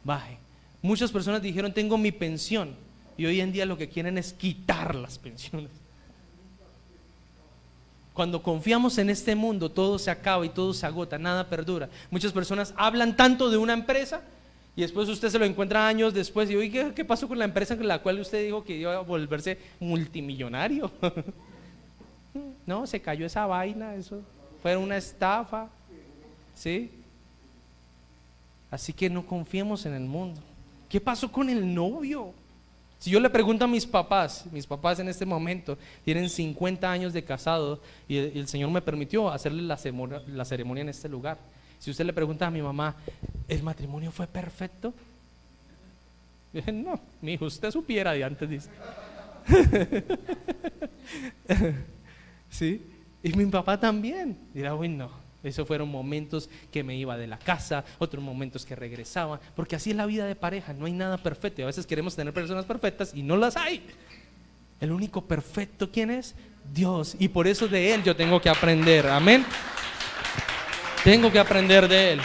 baje. Muchas personas dijeron: tengo mi pensión, y hoy en día lo que quieren es quitar las pensiones. Cuando confiamos en este mundo, todo se acaba y todo se agota, nada perdura. Muchas personas hablan tanto de una empresa y después usted se lo encuentra años después y oye, ¿qué pasó con la empresa con la cual usted dijo que iba a volverse multimillonario? No, se cayó esa vaina, eso fue una estafa, ¿sí? Así que no confiemos en el mundo. ¿Qué pasó con el novio? Si yo le pregunto a mis papás en este momento tienen 50 años de casado y el Señor me permitió hacerle la ceremonia en este lugar. Si usted le pregunta a mi mamá: ¿el matrimonio fue perfecto? No, mi hijo, usted supiera de antes, dice. ¿Sí? Y mi papá también dirá: uy, no, esos fueron momentos que me iba de la casa, otros momentos que regresaba, porque así es la vida de pareja, no hay nada perfecto. Y a veces queremos tener personas perfectas y no las hay. El único perfecto, ¿quién es? Dios. Y por eso de Él yo tengo que aprender. Amén. Tengo que aprender de Él.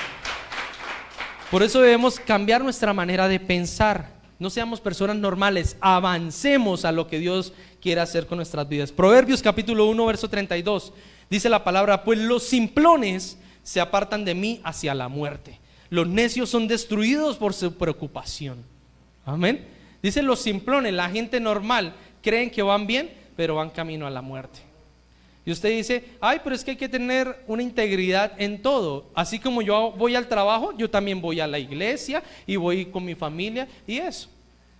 Por eso debemos cambiar nuestra manera de pensar. No seamos personas normales, avancemos a lo que Dios quiere hacer con nuestras vidas. Proverbios capítulo 1, verso 32. Dice la palabra: pues los simplones se apartan de mí hacia la muerte. Los necios son destruidos por su preocupación. Amén. Dice los simplones, la gente normal, creen que van bien, pero van camino a la muerte. Y usted dice: ay, pero es que hay que tener una integridad en todo. Así como yo voy al trabajo, yo también voy a la iglesia y voy con mi familia y eso.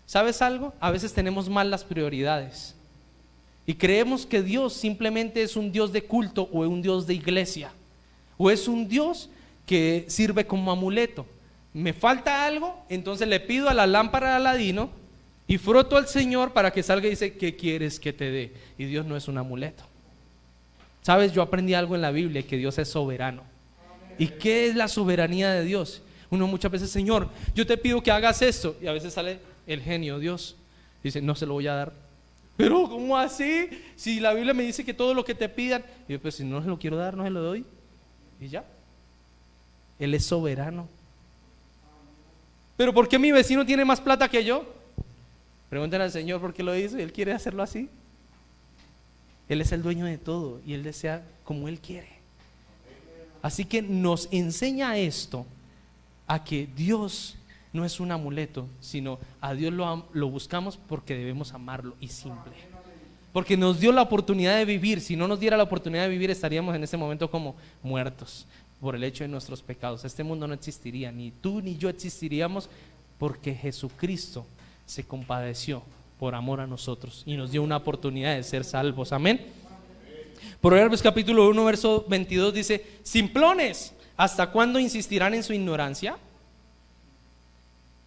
¿Sabes algo? A veces tenemos mal las prioridades y creemos que Dios simplemente es un Dios de culto o un Dios de iglesia, o es un Dios que sirve como amuleto. Me falta algo, entonces le pido a la lámpara de Aladino y froto al Señor para que salga y dice: ¿qué quieres que te dé? Y Dios no es un amuleto. Sabes, yo aprendí algo en la Biblia, que Dios es soberano. ¿Y qué es la soberanía de Dios? Uno muchas veces: Señor, yo te pido que hagas esto, y a veces sale el genio Dios, dice: no se lo voy a dar. Pero ¿cómo así? Si la Biblia me dice que todo lo que te pidan, y yo: pues si no se lo quiero dar, no se lo doy. Y ya. Él es soberano. ¿Pero por qué mi vecino tiene más plata que yo? Pregúntenle al Señor por qué lo hizo, y Él quiere hacerlo así. Él es el dueño de todo y Él desea como Él quiere. Así que nos enseña esto, a que Dios no es un amuleto, sino a Dios lo buscamos porque debemos amarlo, y simple. Porque nos dio la oportunidad de vivir. Si no nos diera la oportunidad de vivir, estaríamos en ese momento como muertos por el hecho de nuestros pecados. Este mundo no existiría, ni tú ni yo existiríamos, porque Jesucristo se compadeció por amor a nosotros y nos dio una oportunidad de ser salvos. Amén. Proverbios capítulo 1, verso 22 dice: simplones, ¿hasta cuándo insistirán en su ignorancia?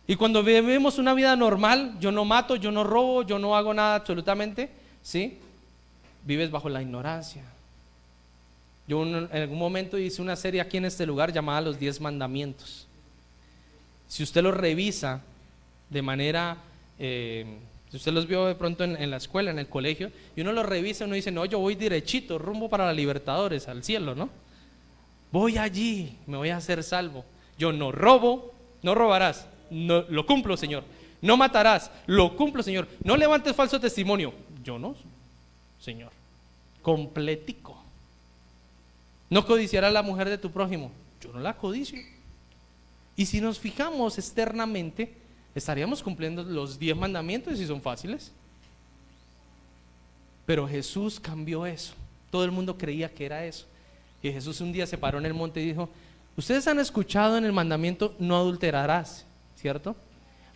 Y cuando vivimos una vida normal, yo no mato, yo no robo, yo no hago nada absolutamente, ¿sí? Vives bajo la ignorancia. Yo en algún momento hice una serie aquí en este lugar llamada Los 10 Mandamientos. Si usted los revisa de manera, si usted los vio de pronto en la escuela, en el colegio, y uno los revisa, uno dice: no, yo voy derechito, rumbo para la Libertadores, al cielo, ¿no? Voy allí, me voy a hacer salvo. Yo no robo, no robarás, no, lo cumplo, Señor. No matarás, lo cumplo, Señor. No levantes falso testimonio, yo no, Señor. Completico. No codiciarás la mujer de tu prójimo, yo no la codicio. Y si nos fijamos externamente, estaríamos cumpliendo los 10 mandamientos, y son fáciles. Pero Jesús cambió eso. Todo el mundo creía que era eso. Y Jesús un día se paró en el monte y dijo: ustedes han escuchado en el mandamiento: no adulterarás, ¿cierto?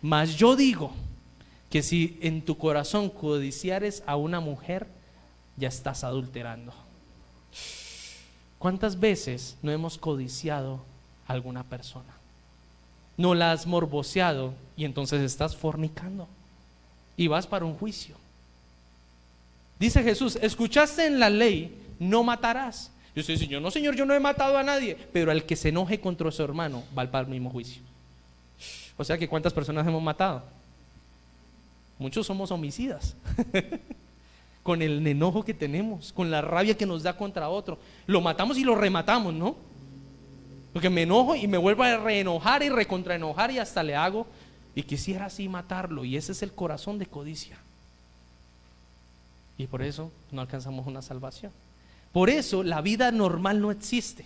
Mas yo digo que si en tu corazón codiciares a una mujer, ya estás adulterando. ¿Cuántas veces no hemos codiciado a alguna persona? No la has morboseado y entonces estás fornicando y vas para un juicio. Dice Jesús: escuchaste en la ley: no matarás. Yo estoy diciendo: no, Señor, yo no he matado a nadie. Pero al que se enoje contra su hermano va para el mismo juicio. O sea que ¿cuántas personas hemos matado? Muchos somos homicidas. Con el enojo que tenemos, con la rabia que nos da contra otro, lo matamos y lo rematamos, ¿no? Porque me enojo y me vuelvo a reenojar y recontraenojar y hasta le hago, y quisiera así matarlo. Y ese es el corazón de codicia. Y por eso no alcanzamos una salvación. Por eso la vida normal no existe,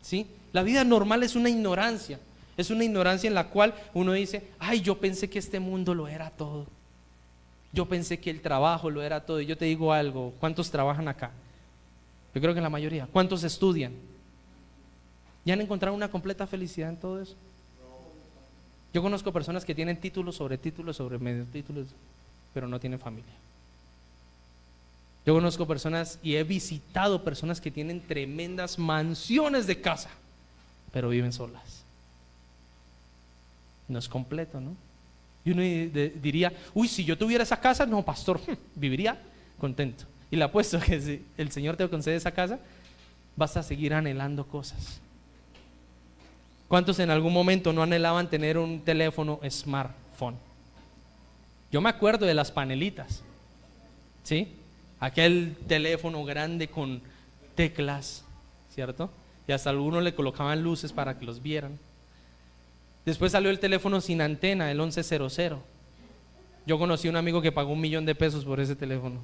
¿sí? La vida normal es una ignorancia. Es una ignorancia en la cual uno dice: ay, yo pensé que este mundo lo era todo. Yo pensé que el trabajo lo era todo. Y yo te digo algo: ¿cuántos trabajan acá? Yo creo que la mayoría. ¿Cuántos estudian? ¿Ya han encontrado una completa felicidad en todo eso? Yo conozco personas que tienen títulos sobre medio títulos, pero no tienen familia. Yo conozco personas y he visitado personas que tienen tremendas mansiones de casa, pero viven solas. No es completo, ¿no? Y uno diría: uy, si yo tuviera esa casa, no, pastor, viviría contento. Y le apuesto que si el Señor te concede esa casa, vas a seguir anhelando cosas. ¿Cuántos en algún momento no anhelaban tener un teléfono smartphone? Yo me acuerdo de las panelitas. ¿sí? Aquel teléfono grande con teclas, ¿cierto? Y hasta algunos le colocaban luces para que los vieran. Después salió el teléfono sin antena, el 1100. Yo conocí a un amigo que pagó $1.000.000 por ese teléfono.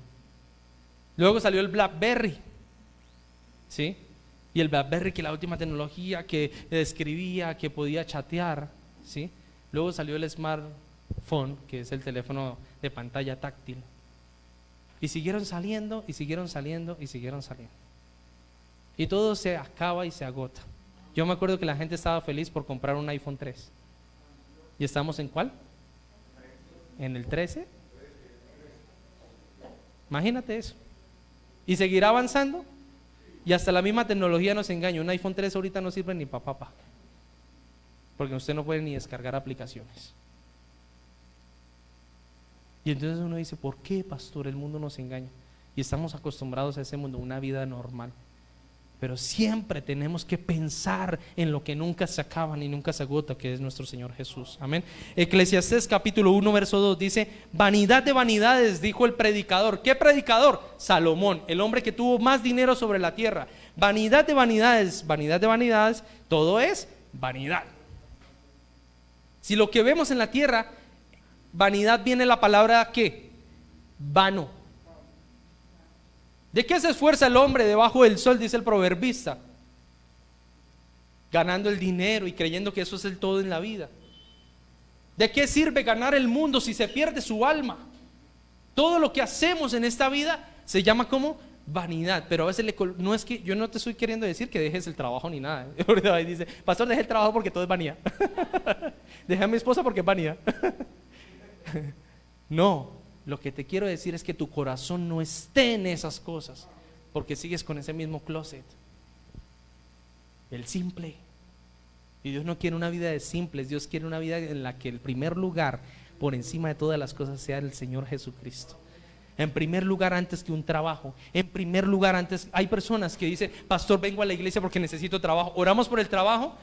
Luego salió el BlackBerry, ¿sí? Y el BlackBerry, que la última tecnología, que escribía, que podía chatear, ¿sí? Luego salió el smartphone, que es el teléfono de pantalla táctil. Y siguieron saliendo, y siguieron saliendo, y siguieron saliendo. Y todo se acaba y se agota. Yo me acuerdo que la gente estaba feliz por comprar un iPhone 3. ¿Y estamos en cuál? ¿En el 13? Imagínate eso. Y seguirá avanzando. Y hasta la misma tecnología nos engaña. Un iPhone 3 ahorita no sirve ni para papá, porque usted no puede ni descargar aplicaciones. Y entonces uno dice, ¿por qué, pastor, el mundo nos engaña? Y estamos acostumbrados a ese mundo, una vida normal. Pero siempre tenemos que pensar en lo que nunca se acaba ni nunca se agota, que es nuestro Señor Jesús. Amén. Eclesiastés capítulo 1 verso 2 dice: vanidad de vanidades, dijo el predicador. ¿Qué predicador? Salomón, el hombre que tuvo más dinero sobre la tierra. Vanidad de vanidades, todo es vanidad. Si lo que vemos en la tierra, vanidad, viene la palabra ¿qué? Vano. ¿De qué se esfuerza el hombre debajo del sol? Dice el proverbista. Ganando el dinero y creyendo que eso es el todo en la vida. ¿De qué sirve ganar el mundo si se pierde su alma? Todo lo que hacemos en esta vida se llama como vanidad. Pero a veces no es que yo no te estoy queriendo decir que dejes el trabajo ni nada. Ahí dice, pastor, deje el trabajo porque todo es vanidad. Deje a mi esposa porque es vanidad. No. Lo que te quiero decir es que tu corazón no esté en esas cosas, porque sigues con ese mismo closet, el simple. Y Dios no quiere una vida de simples. Dios quiere una vida en la que el primer lugar por encima de todas las cosas sea el Señor Jesucristo. En primer lugar antes que un trabajo. En primer lugar antes. Hay personas que dicen, pastor, vengo a la iglesia porque necesito trabajo. Oramos por el trabajo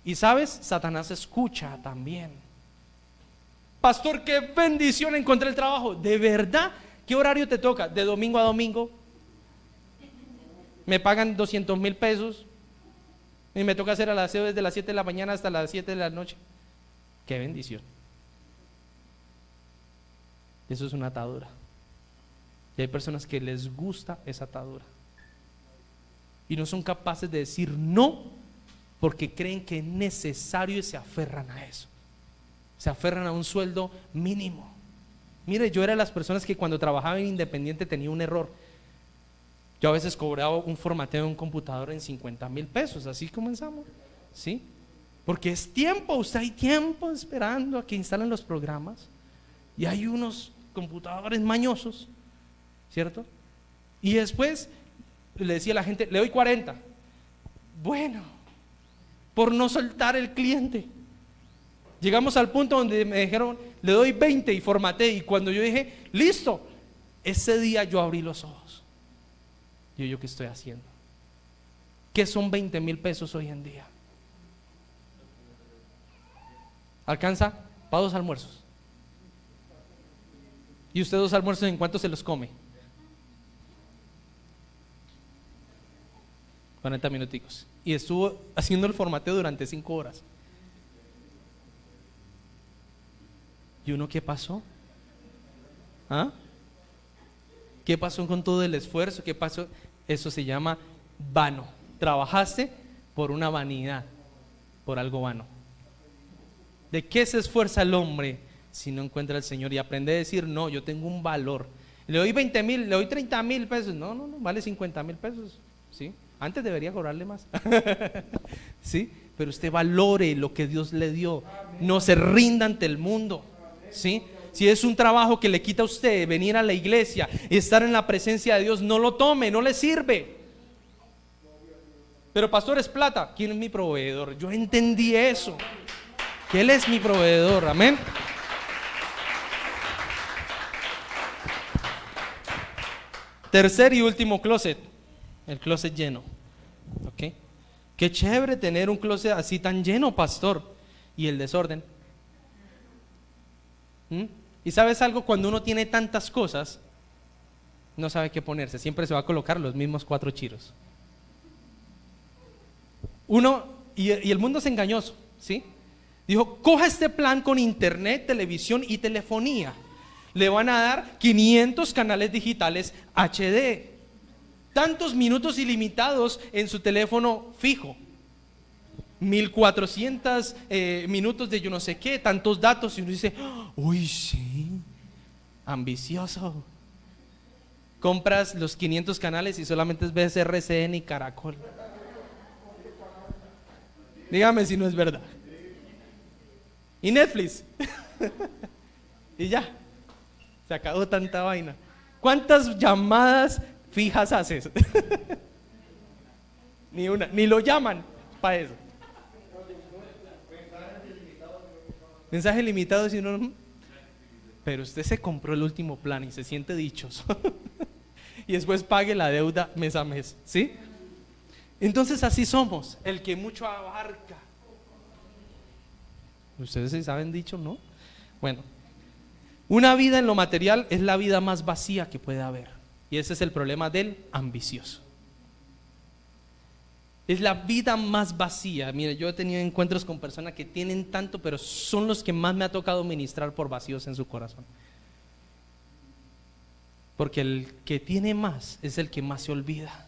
y sabes, Satanás escucha también. Pastor, qué bendición encontré el trabajo. ¿De verdad? ¿Qué horario te toca? ¿De domingo a domingo? Me pagan 200,000 pesos y me toca hacer el aseo desde las 7 de la mañana hasta las 7 de la noche. Qué bendición. Eso es una atadura. Y hay personas que les gusta esa atadura y no son capaces de decir no, porque creen que es necesario y se aferran a eso. Se aferran a un sueldo mínimo. Mire, yo era de las personas que cuando trabajaba en Independiente tenía un error. Yo a veces cobraba un formateo de un computador en 50,000 pesos. Así comenzamos, ¿sí? Porque es tiempo, usted hay tiempo esperando a que instalen los programas. Y hay unos computadores mañosos, ¿cierto? Y después le decía a la gente, le doy 40. Bueno, por no soltar el cliente. Llegamos al punto donde me dijeron, le doy 20 y formateé. Y cuando yo dije, listo, ese día yo abrí los ojos. ¿Yo qué estoy haciendo? ¿Qué son 20,000 pesos hoy en día? ¿Alcanza para 2 almuerzos? ¿Y usted 2 almuerzos en cuánto se los come? 40 minuticos. Y estuvo haciendo el formateo durante 5 horas. ¿Y uno qué pasó? ¿Ah? ¿Qué pasó con todo el esfuerzo? ¿Qué pasó? Eso se llama vano. Trabajaste por una vanidad, por algo vano. ¿De qué se esfuerza el hombre si no encuentra al Señor y aprende a decir, no, yo tengo un valor? Le doy 20,000, le doy 30,000 pesos. No, vale 50,000 pesos. ¿Sí? Antes debería cobrarle más. ¿Sí? Pero usted valore lo que Dios le dio. No se rinda ante el mundo. ¿Sí? Si es un trabajo que le quita a usted venir a la iglesia y estar en la presencia de Dios, no lo tome, no le sirve. Pero pastor, es plata. ¿Quién es mi proveedor? Yo entendí eso, que Él es mi proveedor. Amén. Tercer y último closet, el closet lleno. ¿Ok? Qué chévere tener un closet así tan lleno, pastor. Y el desorden. Y sabes algo, cuando uno tiene tantas cosas, no sabe qué ponerse, siempre se va a colocar los mismos 4 chiros. Y el mundo es engañoso, ¿sí? Dijo, coja este plan con internet, televisión y telefonía. Le van a dar 500 canales digitales HD, tantos minutos ilimitados en su teléfono fijo, 1400 minutos de yo no sé qué, tantos datos. Y uno dice, uy, sí, ambicioso. Compras los 500 canales y solamente ves RCN y Caracol. Dígame si no es verdad. Y Netflix. Y ya, se acabó tanta vaina. ¿Cuántas llamadas fijas haces? Ni una, ni lo llaman para eso. Mensajes limitados y uno, pero usted se compró el último plan y se siente dichoso. Y después pague la deuda mes a mes, ¿sí? Entonces así somos, el que mucho abarca. Ustedes sí saben dicho, ¿no? Bueno, una vida en lo material es la vida más vacía que puede haber. Y ese es el problema del ambicioso. Es la vida más vacía. Mire, yo he tenido encuentros con personas que tienen tanto, pero son los que más me ha tocado ministrar por vacíos en su corazón. Porque el que tiene más es el que más se olvida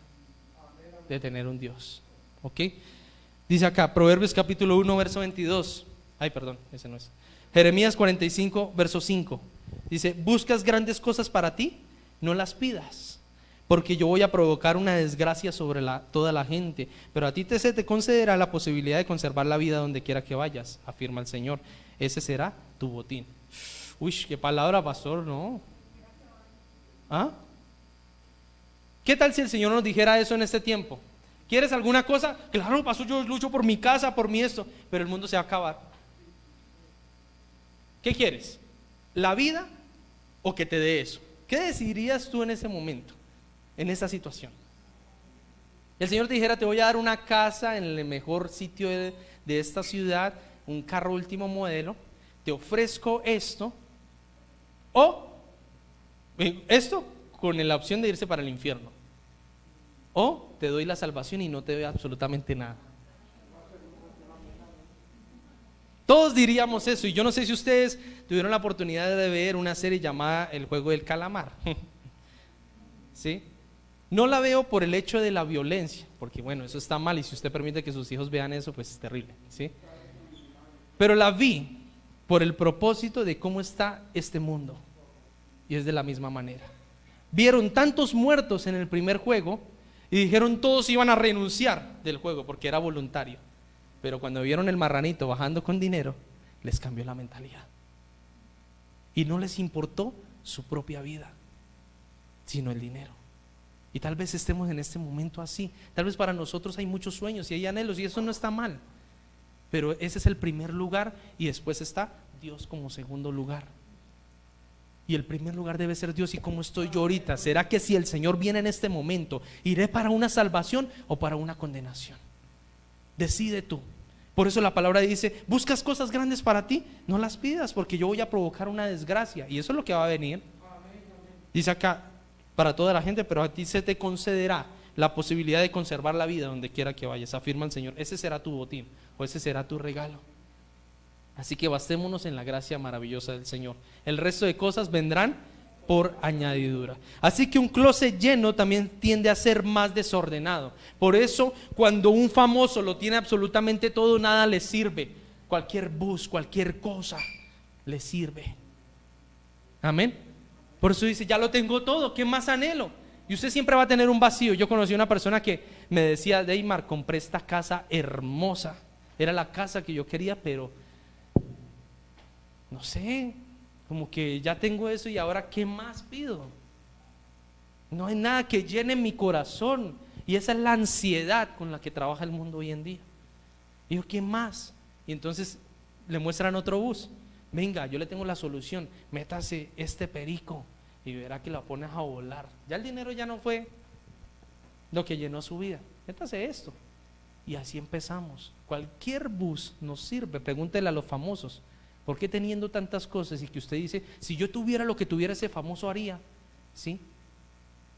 de tener un Dios. ¿Ok? Dice acá, Proverbios capítulo 1, verso 22. Ay, perdón, ese no es. Jeremías 45, verso 5. Dice, ¿buscas grandes cosas para ti? No las pidas, porque yo voy a provocar una desgracia sobre toda la gente. Pero a ti se te concederá la posibilidad de conservar la vida donde quiera que vayas, afirma el Señor. Ese será tu botín. Uy, qué palabra, pastor, ¿no? ¿Ah? ¿Qué tal si el Señor nos dijera eso en este tiempo? ¿Quieres alguna cosa? Claro, pastor, yo lucho por mi casa, por mi esto, pero el mundo se va a acabar. ¿Qué quieres? ¿La vida o que te dé eso? ¿Qué decidirías tú en ese momento, en esa situación? El Señor te dijera, te voy a dar una casa en el mejor sitio de esta ciudad, un carro último modelo, te ofrezco esto, o esto con la opción de irse para el infierno, o te doy la salvación y no te doy absolutamente nada. Todos diríamos eso, y yo no sé si ustedes tuvieron la oportunidad de ver una serie llamada El Juego del Calamar. ¿Sí? No la veo por el hecho de la violencia, porque bueno, eso está mal, y si usted permite que sus hijos vean eso, pues es terrible, ¿sí? Pero la vi por el propósito de cómo está este mundo, y es de la misma manera. Vieron tantos muertos en el primer juego y dijeron todos iban a renunciar del juego porque era voluntario. Pero cuando vieron el marranito bajando con dinero, les cambió la mentalidad. Y no les importó su propia vida, sino el dinero. Y tal vez estemos en este momento así. Tal vez para nosotros hay muchos sueños y hay anhelos, y eso no está mal. Pero ese es el primer lugar, y después está Dios como segundo lugar. Y el primer lugar debe ser Dios. ¿Y cómo estoy yo ahorita? ¿Será que si el Señor viene en este momento, iré para una salvación o para una condenación? Decide tú. Por eso la palabra dice, ¿buscas cosas grandes para ti? No las pidas, porque yo voy a provocar una desgracia. Y eso es lo que va a venir. Dice acá, para toda la gente, pero a ti se te concederá la posibilidad de conservar la vida donde quiera que vayas, afirma el Señor. Ese será tu botín, o ese será tu regalo. Así que bastémonos en la gracia maravillosa del Señor. El resto de cosas vendrán por añadidura. Así que un closet lleno también tiende a ser más desordenado. Por eso cuando un famoso lo tiene absolutamente todo, nada le sirve. Cualquier bus, cualquier cosa le sirve. Amén. Por eso dice, ya lo tengo todo, ¿qué más anhelo? Y usted siempre va a tener un vacío. Yo conocí a una persona que me decía, Deymar, compré esta casa hermosa. Era la casa que yo quería, pero no sé, como que ya tengo eso y ahora ¿qué más pido? No hay nada que llene mi corazón, y esa es la ansiedad con la que trabaja el mundo hoy en día. Y yo, ¿qué más? Y entonces le muestran otro bus. Venga, yo le tengo la solución, métase este perico y verá que la pones a volar. Ya el dinero ya no fue lo que llenó su vida, métase esto. Y así empezamos. Cualquier bus nos sirve. Pregúntele a los famosos, ¿por qué teniendo tantas cosas y que usted dice, si yo tuviera lo que tuviera ese famoso haría? ¿Sí?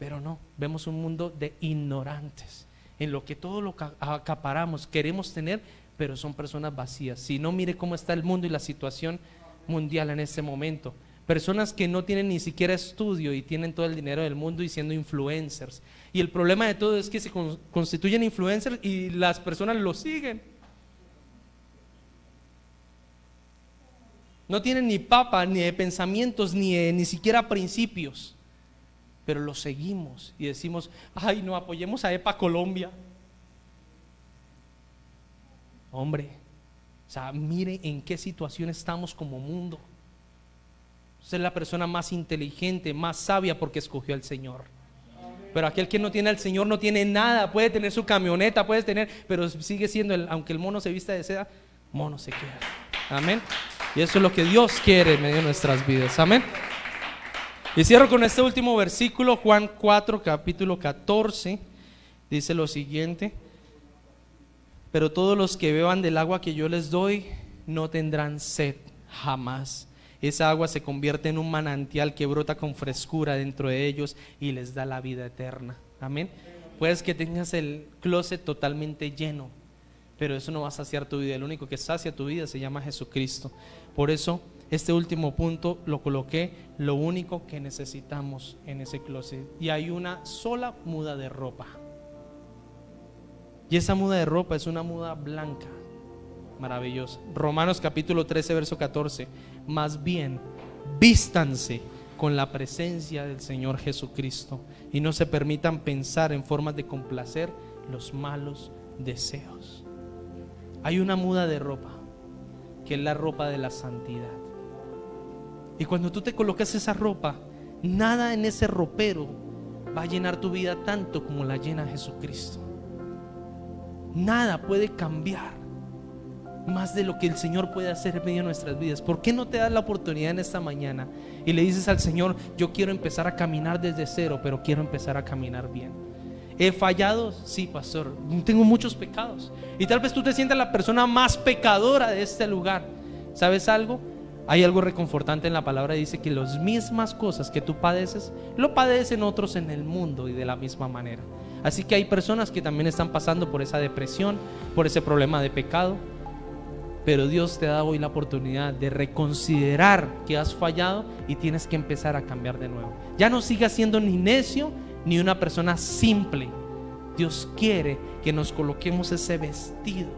Pero no, vemos un mundo de ignorantes, en lo que todo lo acaparamos, queremos tener, pero son personas vacías. Si no, mire cómo está el mundo y la situación mundial en este momento. Personas que no tienen ni siquiera estudio y tienen todo el dinero del mundo y siendo influencers. Y el problema de todo es que se constituyen influencers y las personas lo siguen. No tienen ni papa, ni de pensamientos, ni siquiera principios. Pero lo seguimos y decimos, ay, no, apoyemos a EPA Colombia. Hombre, o sea, mire en qué situación estamos como mundo. Usted es la persona más inteligente, más sabia porque escogió al Señor. Pero aquel que no tiene al Señor no tiene nada. Puede tener su camioneta, puede tener, pero sigue siendo, aunque el mono se vista de seda, mono se queda. Amén. Y eso es lo que Dios quiere en medio de nuestras vidas. Amén. Y cierro con este último versículo, Juan 4, capítulo 14. Dice lo siguiente: pero todos los que beban del agua que yo les doy no tendrán sed jamás. Esa agua se convierte en un manantial que brota con frescura dentro de ellos y les da la vida eterna. Amén. Puedes que tengas el closet totalmente lleno, pero eso no va a saciar tu vida. El único que sacia tu vida se llama Jesucristo. Por eso este último punto lo coloqué, lo único que necesitamos en ese closet. Y hay una sola muda de ropa. Y esa muda de ropa es una muda blanca, maravillosa. Romanos capítulo 13, verso 14. Más bien, vístanse con la presencia del Señor Jesucristo y no se permitan pensar en formas de complacer los malos deseos. Hay una muda de ropa que es la ropa de la santidad. Y cuando tú te colocas esa ropa, nada en ese ropero va a llenar tu vida tanto como la llena Jesucristo. Nada puede cambiar más de lo que el Señor puede hacer en medio de nuestras vidas. ¿Por qué no te das la oportunidad en esta mañana y le dices al Señor: yo quiero empezar a caminar desde cero, pero quiero empezar a caminar bien? ¿He fallado? Sí, pastor, tengo muchos pecados. Y tal vez tú te sientas la persona más pecadora de este lugar. ¿Sabes algo? Hay algo reconfortante en la palabra. Dice que las mismas cosas que tú padeces, lo padecen otros en el mundo y de la misma manera. Así que hay personas que también están pasando por esa depresión, por ese problema de pecado. Pero Dios te da hoy la oportunidad de reconsiderar que has fallado y tienes que empezar a cambiar de nuevo. Ya no sigas siendo ni necio ni una persona simple. Dios quiere que nos coloquemos ese vestido.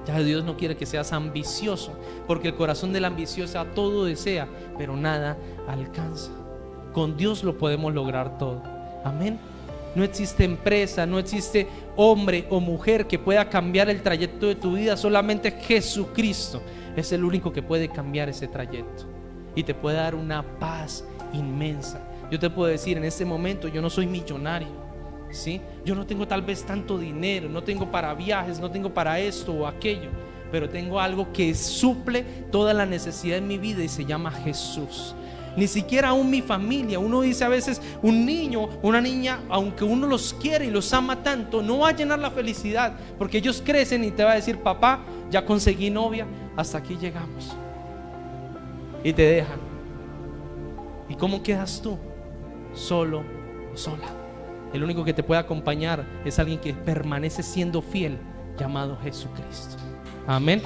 Ya Dios no quiere que seas ambicioso, porque el corazón del ambicioso todo desea, pero nada alcanza. Con Dios lo podemos lograr todo. Amén. No existe empresa, no existe hombre o mujer que pueda cambiar el trayecto de tu vida. Solamente Jesucristo es el único que puede cambiar ese trayecto y te puede dar una paz inmensa. Yo te puedo decir, en este momento yo no soy millonario, ¿sí? Yo no tengo tal vez tanto dinero, no tengo para viajes, no tengo para esto o aquello, pero tengo algo que suple toda la necesidad en mi vida y se llama Jesús. Ni siquiera aún mi familia. Uno dice a veces, un niño, una niña, aunque uno los quiere y los ama tanto, no va a llenar la felicidad, porque ellos crecen y te va a decir: papá, ya conseguí novia, hasta aquí llegamos. Y te dejan. ¿Y cómo quedas tú? Solo o sola. El único que te puede acompañar es alguien que permanece siendo fiel, llamado Jesucristo. Amén.